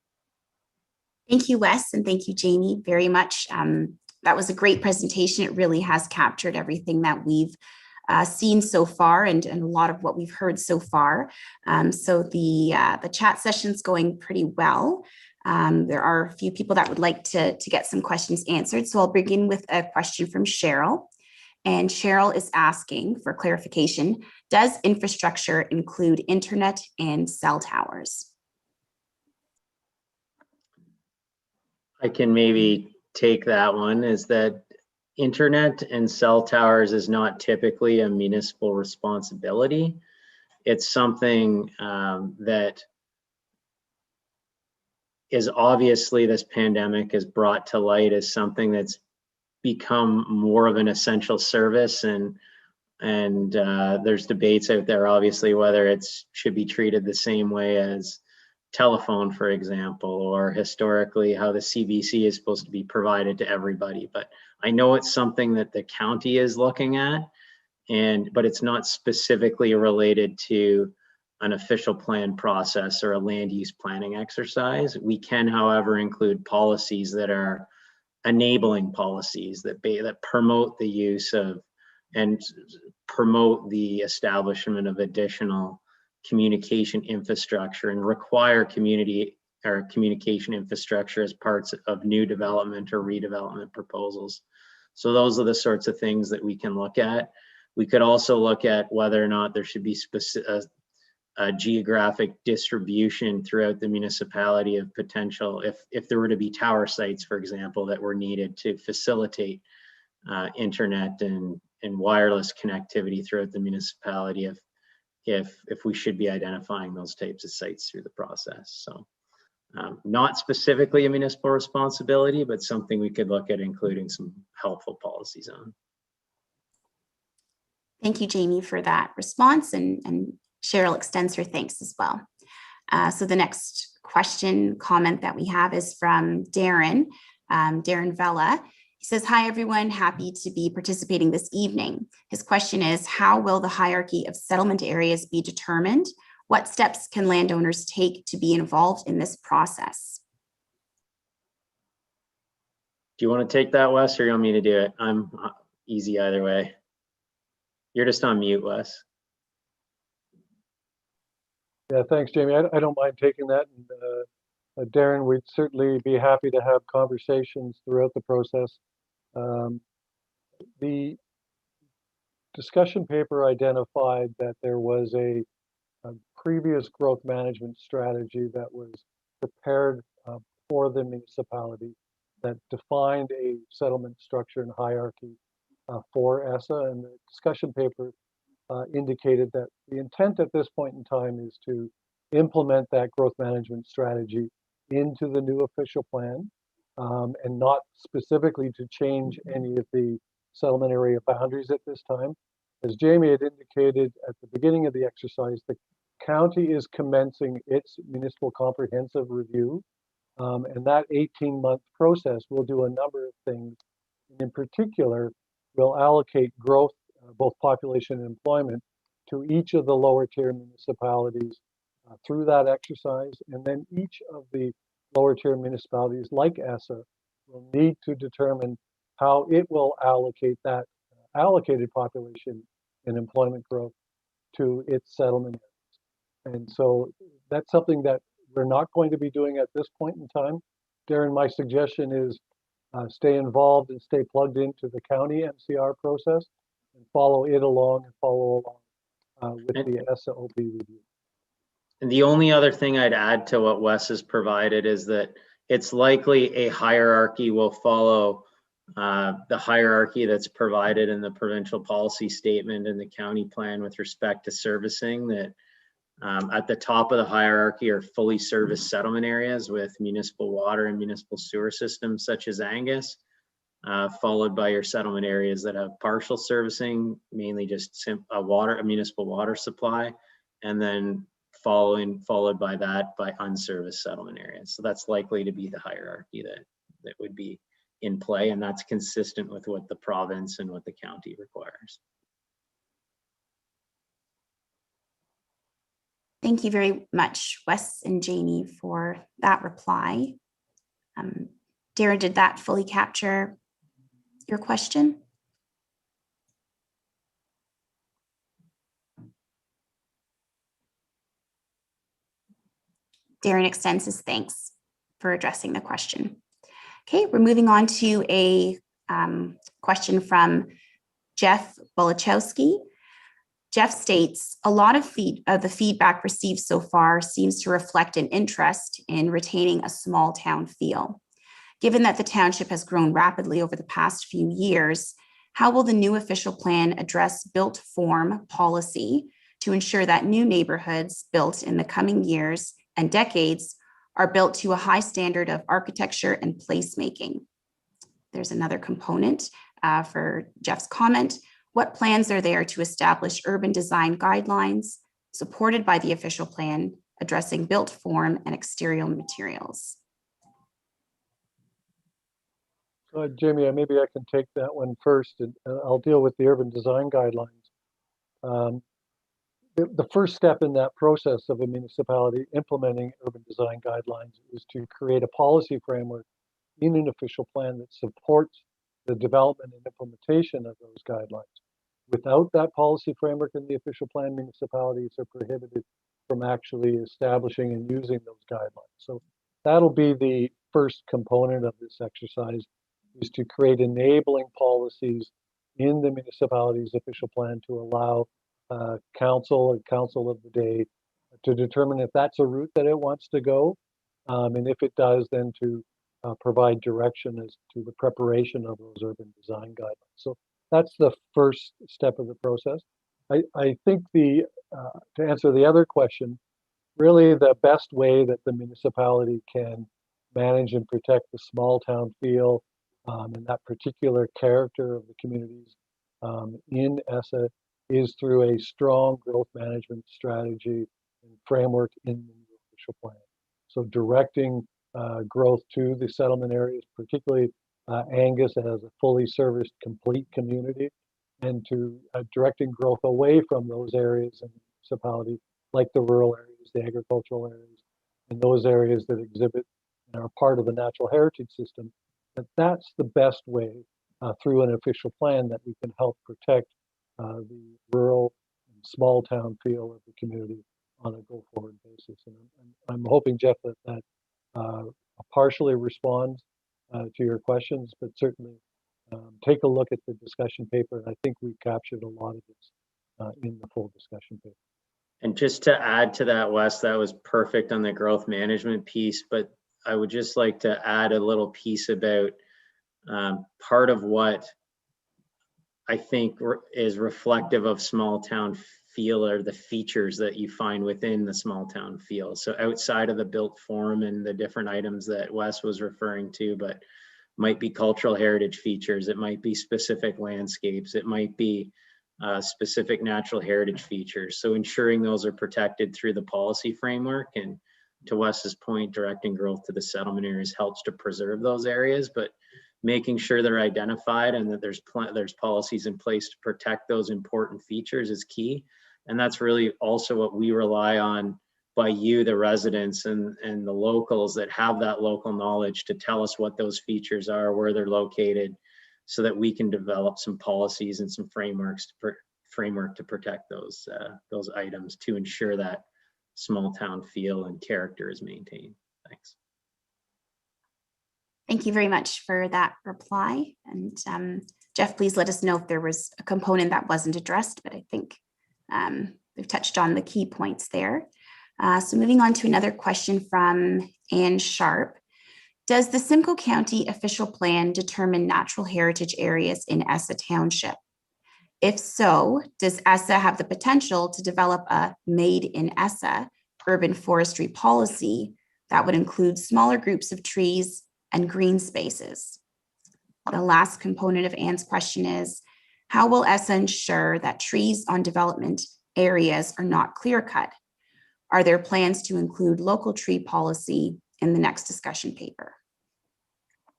Thank you, Wes, and thank you, Jamie, very much. That was a great presentation. It really has captured everything that we've seen so far and a lot of what we've heard so far. So the chat session's going pretty well. There are a few people that would like to get some questions answered. So I'll begin with a question from Cheryl. And Cheryl is asking for clarification, does infrastructure include internet and cell towers? I can maybe take that one. Is that internet and cell towers is not typically a municipal responsibility. It's something that is obviously, this pandemic has brought to light as something that's become more of an essential service, and there's debates out there obviously whether it should be treated the same way as telephone, for example, or historically how the CBC is supposed to be provided to everybody. But I know it's something that the county is looking at, but it's not specifically related to an official plan process or a land use planning exercise. We can, however, include policies that are enabling policies that promote the use of and promote the establishment of additional communication infrastructure and require community or communication infrastructure as parts of new development or redevelopment proposals. So those are the sorts of things that we can look at. We could also look at whether or not there should be a geographic distribution throughout the municipality of potential, if there were to be tower sites, for example, that were needed to facilitate internet and wireless connectivity throughout the municipality, if we should be identifying those types of sites through the process. So not specifically a municipal responsibility, but something we could look at including some helpful policies on. Thank you, Jamie, for that response, and Cheryl extends her thanks as well. So the next comment that we have is from Darren, Darren Vella. He says, hi, everyone, happy to be participating this evening. His question is, how will the hierarchy of settlement areas be determined? What steps can landowners take to be involved in this process? Do you want to take that, Wes, or you want me to do it? I'm easy either way. You're just on mute, Wes. Yeah, thanks, Jamie. I don't mind taking that. And, Darren, we'd certainly be happy to have conversations throughout the process. The discussion paper identified that there was a previous growth management strategy that was prepared for the municipality that defined a settlement structure and hierarchy for Essa, and the discussion paper indicated that the intent at this point in time is to implement that growth management strategy into the new official plan, and not specifically to change any of the settlement area boundaries at this time. As Jamie had indicated at the beginning of the exercise, the county is commencing its municipal comprehensive review, and that 18-month process will do a number of things. And in particular, will allocate growth, both population and employment, to each of the lower tier municipalities through that exercise. And then each of the lower tier municipalities like Essa will need to determine how it will allocate that allocated population and employment growth to its settlement areas. And so that's something that we're not going to be doing at this point in time. Darren, my suggestion is stay involved and stay plugged into the county MCR process and follow it along and follow along with the Essa OP review. And the only other thing I'd add to what Wes has provided is that it's likely a hierarchy will follow the hierarchy that's provided in the provincial policy statement and the county plan with respect to servicing, that at the top of the hierarchy are fully serviced settlement areas with municipal water and municipal sewer systems such as Angus, followed by your settlement areas that have partial servicing, mainly just a municipal water supply, and then followed by that by unserviced settlement areas. So that's likely to be the hierarchy that would be in play, and that's consistent with what the province and what the county requires. Thank you very much, Wes and Jamie, for that reply. Darren, did that fully capture your question? Darren extends his thanks for addressing the question. Okay, we're moving on to a question from Jeff Bolachowski. Jeff states, a lot of the feedback received so far seems to reflect an interest in retaining a small town feel. Given that the township has grown rapidly over the past few years, how will the new official plan address built form policy to ensure that new neighborhoods built in the coming years and decades are built to a high standard of architecture and placemaking? There's another component for Jeff's comment. What plans are there to establish urban design guidelines supported by the official plan addressing built form and exterior materials? Jamie, maybe I can take that one first, and I'll deal with the urban design guidelines. The first step in that process of a municipality implementing urban design guidelines is to create a policy framework in an official plan that supports the development and implementation of those guidelines. Without that policy framework in the official plan, municipalities are prohibited from actually establishing and using those guidelines. So that'll be the first component of this exercise, is to create enabling policies in the municipality's official plan to allow council and council of the day to determine if that's a route that it wants to go. And if it does, then to provide direction as to the preparation of those urban design guidelines. So that's the first step of the process. I think to answer the other question, really the best way that the municipality can manage and protect the small town feel and that particular character of the communities in Essa is through a strong growth management strategy and framework in the official plan. So directing growth to the settlement areas, particularly Angus as a fully serviced complete community, and to directing growth away from those areas in the municipality, like the rural areas, the agricultural areas, and those areas that exhibit and are part of the natural heritage system. That's the best way through an official plan that we can help protect the rural and small town feel of the community on a go-forward basis. And I'm hoping, Jeff, that partially responds to your questions, but certainly take a look at the discussion paper. And I think we captured a lot of this in the full discussion paper. And just to add to that, Wes, that was perfect on the growth management piece, but I would just like to add a little piece about part of what I think is reflective of small town feel are the features that you find within the small town feel. So outside of the built form and the different items that Wes was referring to, but might be cultural heritage features, it might be specific landscapes, it might be specific natural heritage features. So ensuring those are protected through the policy framework, and to Wes's point, directing growth to the settlement areas helps to preserve those areas, but making sure they're identified and that there's policies in place to protect those important features is key. And that's really also what we rely on by you, the residents and the locals that have that local knowledge to tell us what those features are, where they're located, so that we can develop some policies and some frameworks to protect those items to ensure that small town feel and character is maintained. Thanks. Thank you very much for that reply. And Jeff, please let us know if there was a component that wasn't addressed, but I think we've touched on the key points there. So moving on to another question from Ann Sharp. Does the Simcoe County official plan determine natural heritage areas in Essa Township? If so, does Essa have the potential to develop a Made in Essa urban forestry policy that would include smaller groups of trees and green spaces? The last component of Ann's question is, how will Essa ensure that trees on development areas are not clear cut? Are there plans to include local tree policy in the next discussion paper?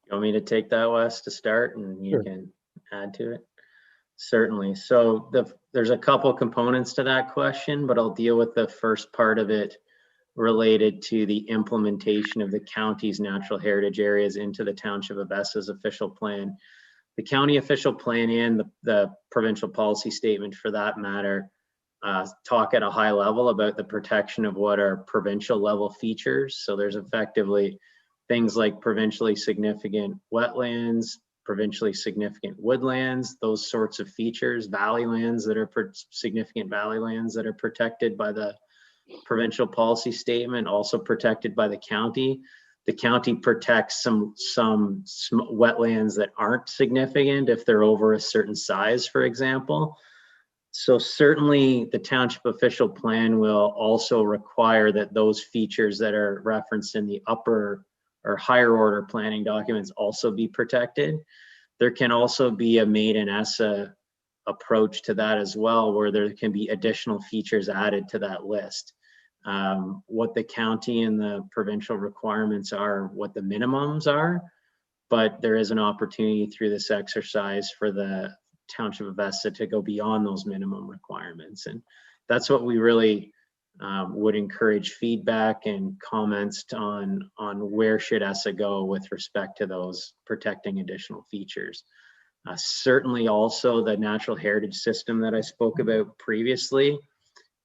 You want me to take that, Wes, to start, and you Sure. can add to it? Certainly. So there's a couple components to that question, but I'll deal with the first part of it related to the implementation of the county's natural heritage areas into the Township of Essa's official plan. The county official plan and the provincial policy statement, for that matter, talk at a high level about the protection of what are provincial level features. So there's effectively things like provincially significant wetlands, provincially significant woodlands, those sorts of features, valley lands that are significant valley lands that are protected by the provincial policy statement, also protected by the county. The county protects some wetlands that aren't significant if they're over a certain size, for example. So certainly the township official plan will also require that those features that are referenced in the upper or higher order planning documents also be protected. There can also be a Made in Essa approach to that as well, where there can be additional features added to that list. What the county and the provincial requirements are, what the minimums are, but there is an opportunity through this exercise for the Township of Essa to go beyond those minimum requirements. And that's what we really would encourage feedback and comments on where should Essa go with respect to those protecting additional features. Certainly also the natural heritage system that I spoke about previously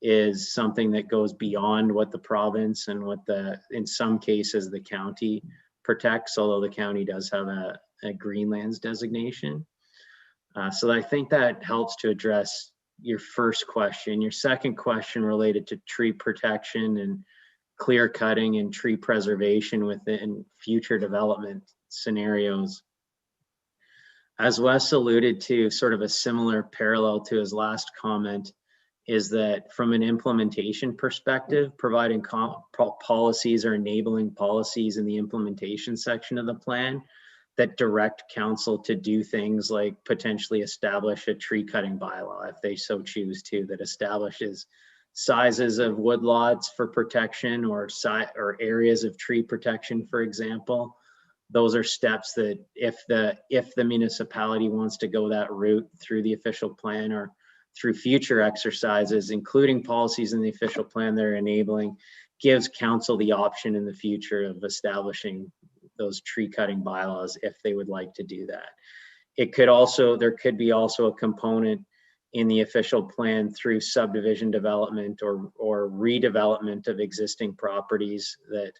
is something that goes beyond what the province and what in some cases the county protects, although the county does have a Greenlands designation. So I think that helps to address your first question. Your second question related to tree protection and clear cutting and tree preservation within future development scenarios. As Wes alluded to, sort of a similar parallel to his last comment, is that from an implementation perspective, providing policies or enabling policies in the implementation section of the plan that direct council to do things like potentially establish a tree cutting bylaw if they so choose to, that establishes sizes of woodlots for protection or areas of tree protection, for example. Those are steps that if the municipality wants to go that route through the official plan or through future exercises, including policies in the official plan they're enabling, gives council the option in the future of establishing those tree cutting bylaws if they would like to do that. There could be also a component in the official plan through subdivision development or redevelopment of existing properties that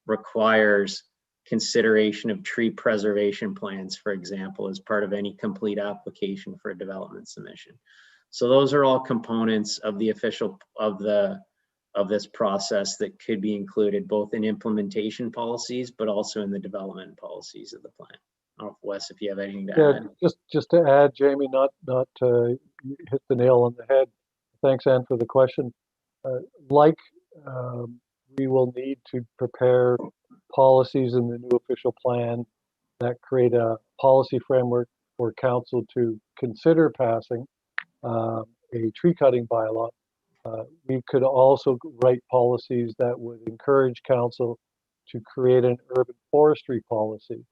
requires consideration of tree preservation plans, for example, as part of any complete application for a development submission. So those are all components of the of this process that could be included both in implementation policies, but also in the development policies of the plan. I don't know, Wes, if you have anything to add. Just to add, Jamie, not to hit the nail on the head. Thanks, Anne, for the question. We will need to prepare policies in the new official plan that create a policy framework for council to consider passing a tree cutting bylaw. We could also write policies that would encourage council to create an urban forestry policy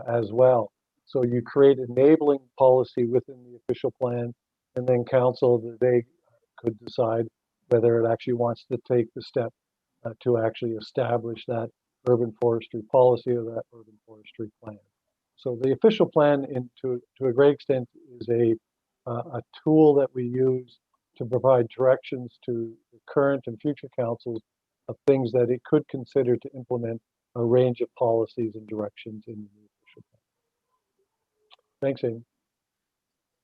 as well. So you create enabling policy within the official plan, and then council, they could decide whether it actually wants to take the step to actually establish that urban forestry policy or that urban forestry plan. So the official plan, to a great extent, is a tool that we use to provide directions to the current and future councils of things that it could consider to implement a range of policies and directions in the official plan. Thanks, Amy.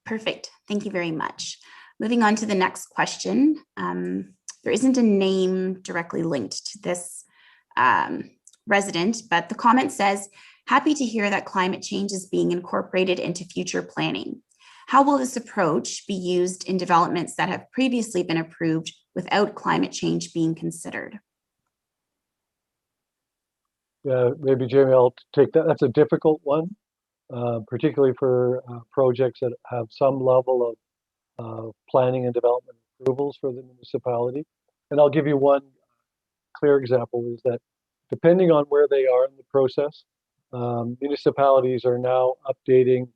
Perfect. Thank you very much. Moving on to the next question. There isn't a name directly linked to this resident, but the comment says, happy to hear that climate change is being incorporated into future planning. How will this approach be used in developments that have previously been approved without climate change being considered? Yeah, maybe Jamie, I'll take that. That's a difficult one, particularly for projects that have some level of planning and development approvals for the municipality. And I'll give you one clear example is that depending on where they are in the process, municipalities are now updating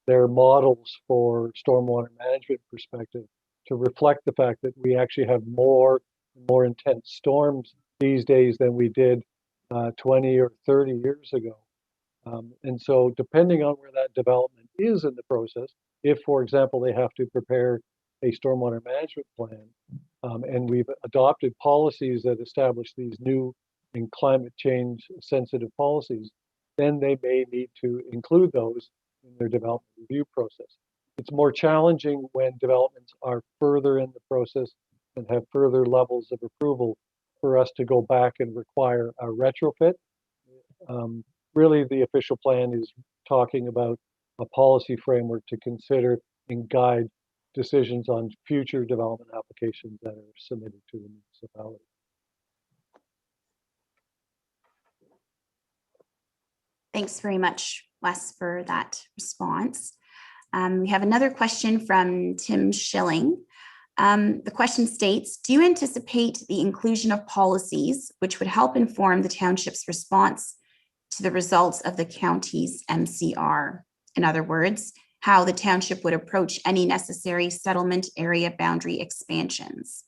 their models for stormwater management perspective to reflect the fact that we actually have more intense storms these days than we did 20 or 30 years ago. And so depending on where that development is in the process, if, for example, they have to prepare a stormwater management plan, and we've adopted policies that establish these new and climate change sensitive policies, then they may need to include those in their development review process. It's more challenging when developments are further in the process and have further levels of approval for us to go back and require a retrofit. Really, the official plan is talking about a policy framework to consider and guide decisions on future development applications that are submitted to the municipality. Thanks very much, Wes, for that response. We have another question from Tim Schilling. The question states, do you anticipate the inclusion of policies which would help inform the township's response to the results of the county's MCR? In other words, how the township would approach any necessary settlement area boundary expansions?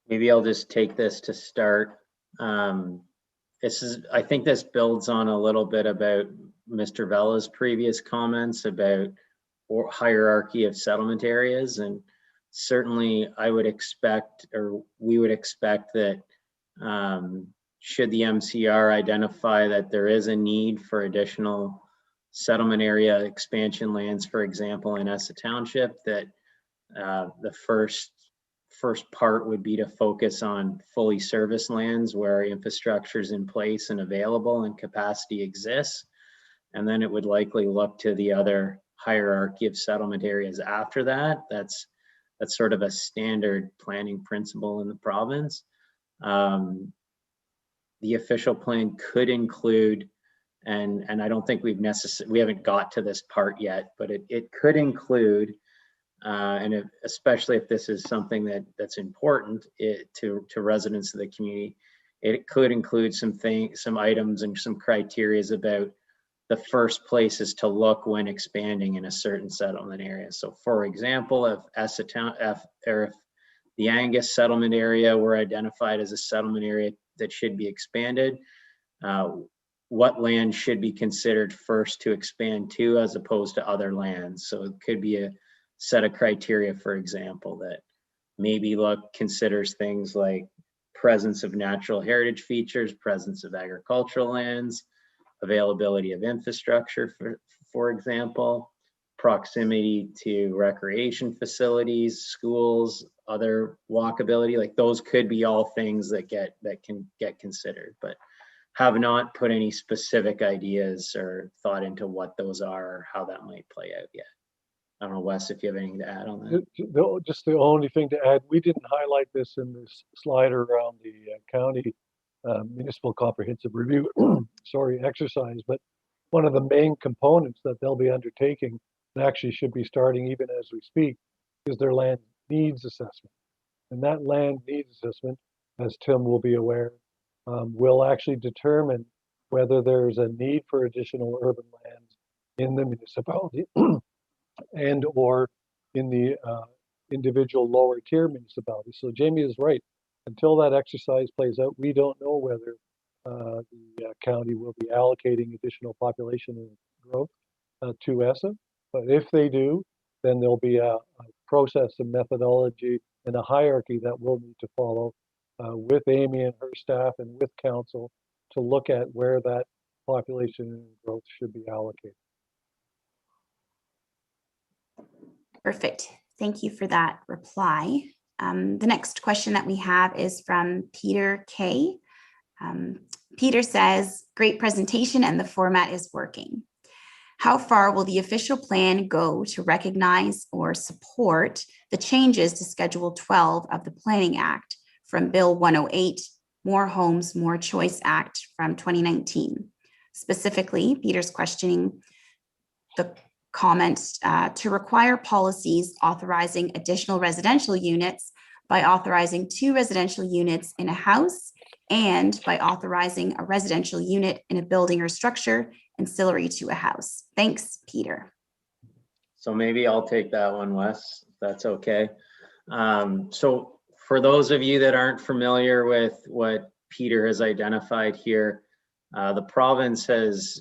Maybe I'll just take this to start. I think this builds on a little bit about Mr. Vella's previous comments about hierarchy of settlement areas. And certainly I would expect, or we would expect that should the MCR identify that there is a need for additional settlement area expansion lands, for example, in Essa Township, that the first part would be to focus on fully serviced lands where infrastructure is in place and available and capacity exists. And then it would likely look to the other hierarchy of settlement areas after that. That's sort of a standard planning principle in the province. The official plan could include, and I don't think we haven't got to this part yet, but it could include, especially if this is something that's important to residents of the community, it could include some items and some criteria about the first places to look when expanding in a certain settlement area. So, for example, if if the Angus settlement area were identified as a settlement area that should be expanded, what land should be considered first to expand to as opposed to other lands? So it could be a set of criteria, for example, that maybe considers things like presence of natural heritage features, presence of agricultural lands, availability of infrastructure, for example, proximity to recreation facilities, schools, other walkability, like those could be all things that can get considered, but have not put any specific ideas or thought into what those are or how that might play out yet. I don't know, Wes, if you have anything to add on that. Just the only thing to add, we didn't highlight this in this slide around the county municipal comprehensive review, sorry, exercise, but one of the main components that they'll be undertaking, and actually should be starting even as we speak, is their land needs assessment. And that land needs assessment, as Tim will be aware, will actually determine whether there's a need for additional urban lands in the municipality and or in the individual lower tier municipalities. So Jamie is right. Until that exercise plays out, we don't know whether the county will be allocating additional population and growth to ESSA. But if they do, then there'll be a process and methodology and a hierarchy that we'll need to follow with Amy and her staff and with council to look at where that population and growth should be allocated. Perfect. Thank you for that reply. The next question that we have is from Peter K. Peter says, great presentation and the format is working. How far will the official plan go to recognize or support the changes to Schedule 12 of the Planning Act from Bill 108, More Homes, More Choice Act from 2019? Specifically, Peter's questioning the comments to require policies authorizing additional residential units by authorizing 2 residential units in a house and by authorizing a residential unit in a building or structure ancillary to a house. Thanks, Peter. So maybe I'll take that one, Wes, if that's okay. So for those of you that aren't familiar with what Peter has identified here, the province has,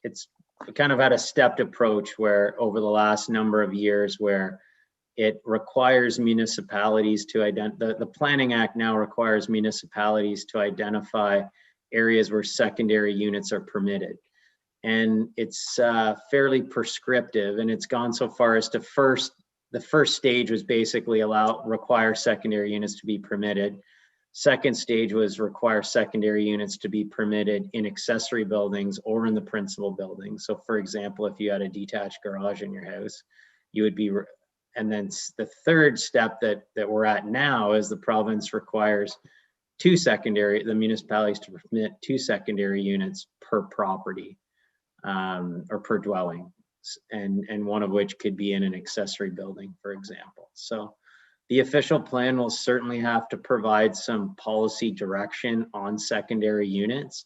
it's kind of had a stepped approach where over the last number of years where it requires municipalities to the Planning Act now requires municipalities to identify areas where secondary units are permitted. And it's fairly prescriptive, and it's gone so far as to the first stage was basically require secondary units to be permitted. Second stage was require secondary units to be permitted in accessory buildings or in the principal building. So for example, if you had a detached garage in your house, you would be, and then the third step that we're at now is the province requires the municipalities to permit 2 secondary units per property or per dwelling, and one of which could be in an accessory building, for example. So the official plan will certainly have to provide some policy direction on secondary units,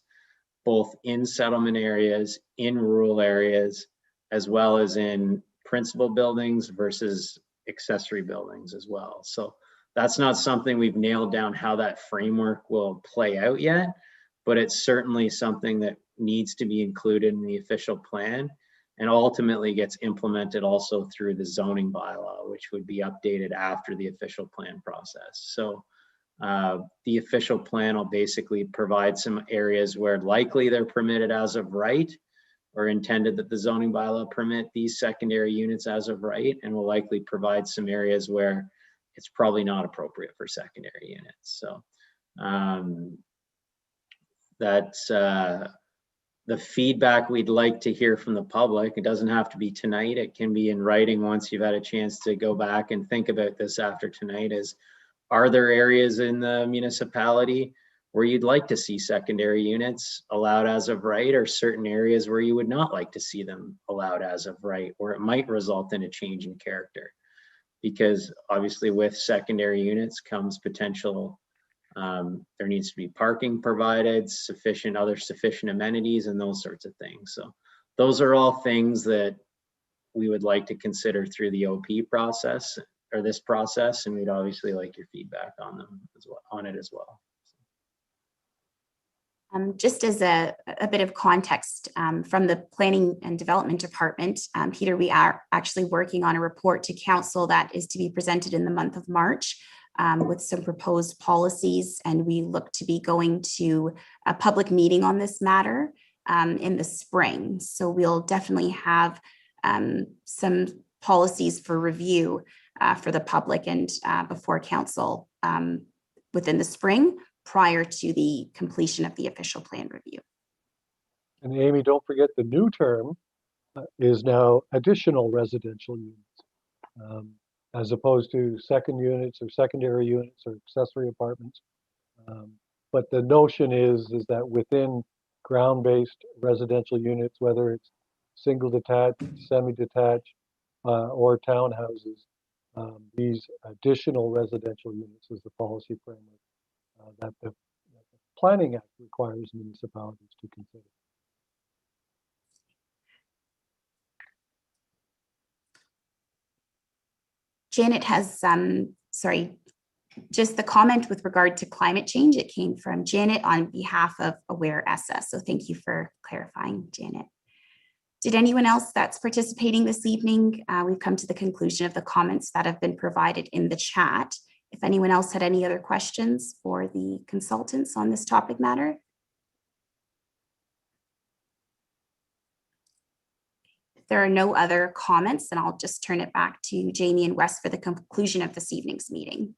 both in settlement areas, in rural areas, as well as in principal buildings versus accessory buildings as well. So that's not something we've nailed down how that framework will play out yet, but it's certainly something that needs to be included in the official plan and ultimately gets implemented also through the zoning bylaw, which would be updated after the official plan process. So the official plan will basically provide some areas where likely they're permitted as of right, or intended that the zoning bylaw permit these secondary units as of right, and will likely provide some areas where it's probably not appropriate for secondary units. So that's the feedback we'd like to hear from the public. It doesn't have to be tonight. It can be in writing once you've had a chance to go back and think about this after tonight. Are there areas in the municipality where you'd like to see secondary units allowed as of right, or certain areas where you would not like to see them allowed as of right, or it might result in a change in character? Because obviously with secondary units comes potential, there needs to be parking provided, sufficient amenities and those sorts of things. So those are all things that we would like to consider through the OP process or this process, and we'd obviously like your feedback on them as well, on it as well. Just as a bit of context from the Planning and Development Department, Peter, we are actually working on a report to Council that is to be presented in the month of March with some proposed policies, and we look to be going to a public meeting on this matter in the spring. So we'll definitely have some policies for review for the public and before council within the spring, prior to the completion of the official plan review. And Amy, don't forget the new term is now additional residential units, as opposed to second units or secondary units or accessory apartments. But the notion is that within ground-based residential units, whether it's single detached, semi-detached, or townhouses, these additional residential units is the policy framework that the Planning Act requires municipalities to consider. Janet has, sorry, just the comment with regard to climate change. It came from Janet on behalf of Aware Essa. So thank you for clarifying, Janet. Did anyone else that's participating this evening? We've come to the conclusion of the comments that have been provided in the chat. If anyone else had any other questions for the consultants on this topic matter. If there are no other comments, then I'll just turn it back to Jamie and Wes for the conclusion of this evening's meeting.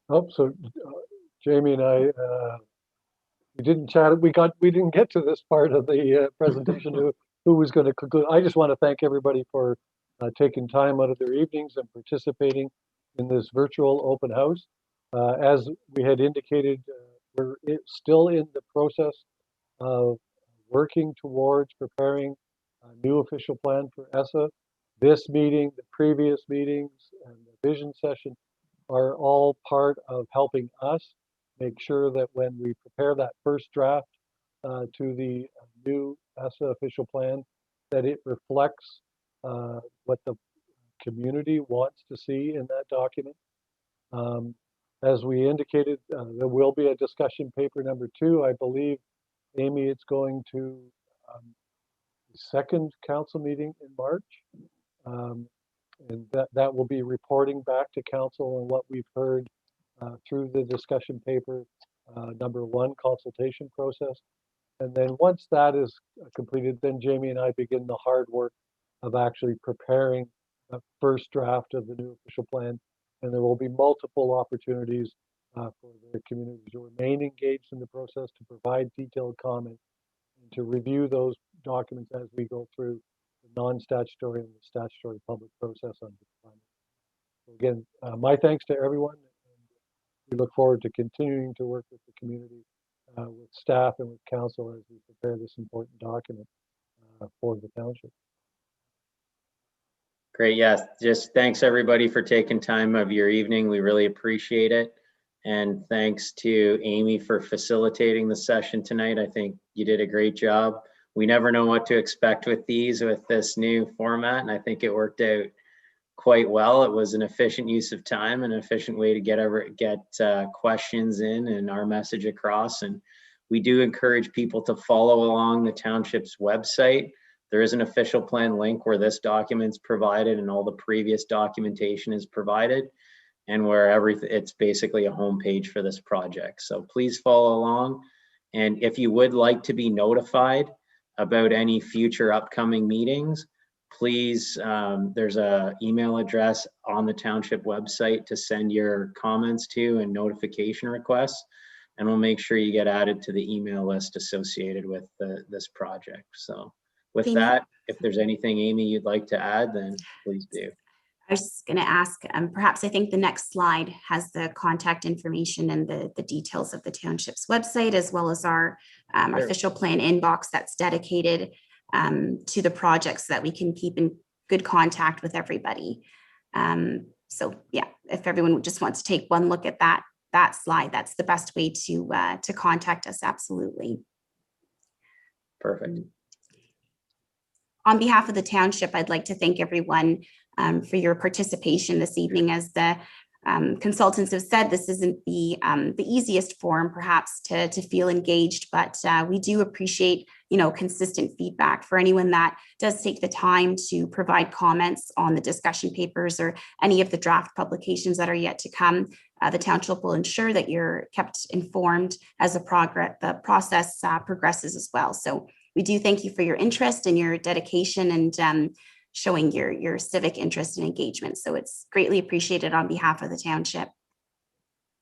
Oh, so Jamie and I, we didn't chat. We didn't get to this part of the presentation. Who was going to conclude? I just want to thank everybody for taking time out of their evenings and participating in this virtual open house. As we had indicated, we're still in the process of working towards preparing a new official plan for Essa. This meeting, the previous meetings, and the vision session are all part of helping us make sure that when we prepare that first draft to the new Essa official plan, that it reflects what the community wants to see in that document. As we indicated, there will be a discussion paper number 2. I believe, Amy, it's going to the second council meeting in March. And that will be reporting back to council on what we've heard through the discussion paper number 1 consultation process. And then once that is completed, then Jamie and I begin the hard work of actually preparing a first draft of the new official plan. And there will be multiple opportunities for the community to remain engaged in the process, to provide detailed comment, and to review those documents as we go through the non-statutory and the statutory public process on the climate. So again, my thanks to everyone. And we look forward to continuing to work with the community, with staff and with council as we prepare this important document for the township. Great. Yes. Just thanks everybody for taking time of your evening. We really appreciate it. And thanks to Amy for facilitating the session tonight. I think you did a great job. We never know what to expect with this new format. And I think it worked out quite well. It was an efficient use of time, an efficient way to get questions in and our message across. And we do encourage people to follow along the township's website. There is an official plan link where this document's provided and all the previous documentation is provided, and where it's basically a homepage for this project. So please follow along. And if you would like to be notified about any future upcoming meetings, please, there's an email address on the township website to send your comments to and notification requests, and we'll make sure you get added to the email list associated with this project. So with that, if there's anything, Amy, you'd like to add, then please do. I was just going to ask, perhaps I think the next slide has the contact information and the details of the township's website, as well as our official plan inbox that's dedicated to the project, so that we can keep in good contact with everybody. So yeah, if everyone just wants to take one look at that slide, that's the best way to contact us. Absolutely. Perfect. On behalf of the township, I'd like to thank everyone for your participation this evening. As the consultants have said, this isn't the easiest forum perhaps to feel engaged, but we do appreciate, consistent feedback. For anyone that does take the time to provide comments on the discussion papers or any of the draft publications that are yet to come, the township will ensure that you're kept informed as the process progresses as well. So we do thank you for your interest and your dedication and showing your civic interest and engagement. So it's greatly appreciated on behalf of the township.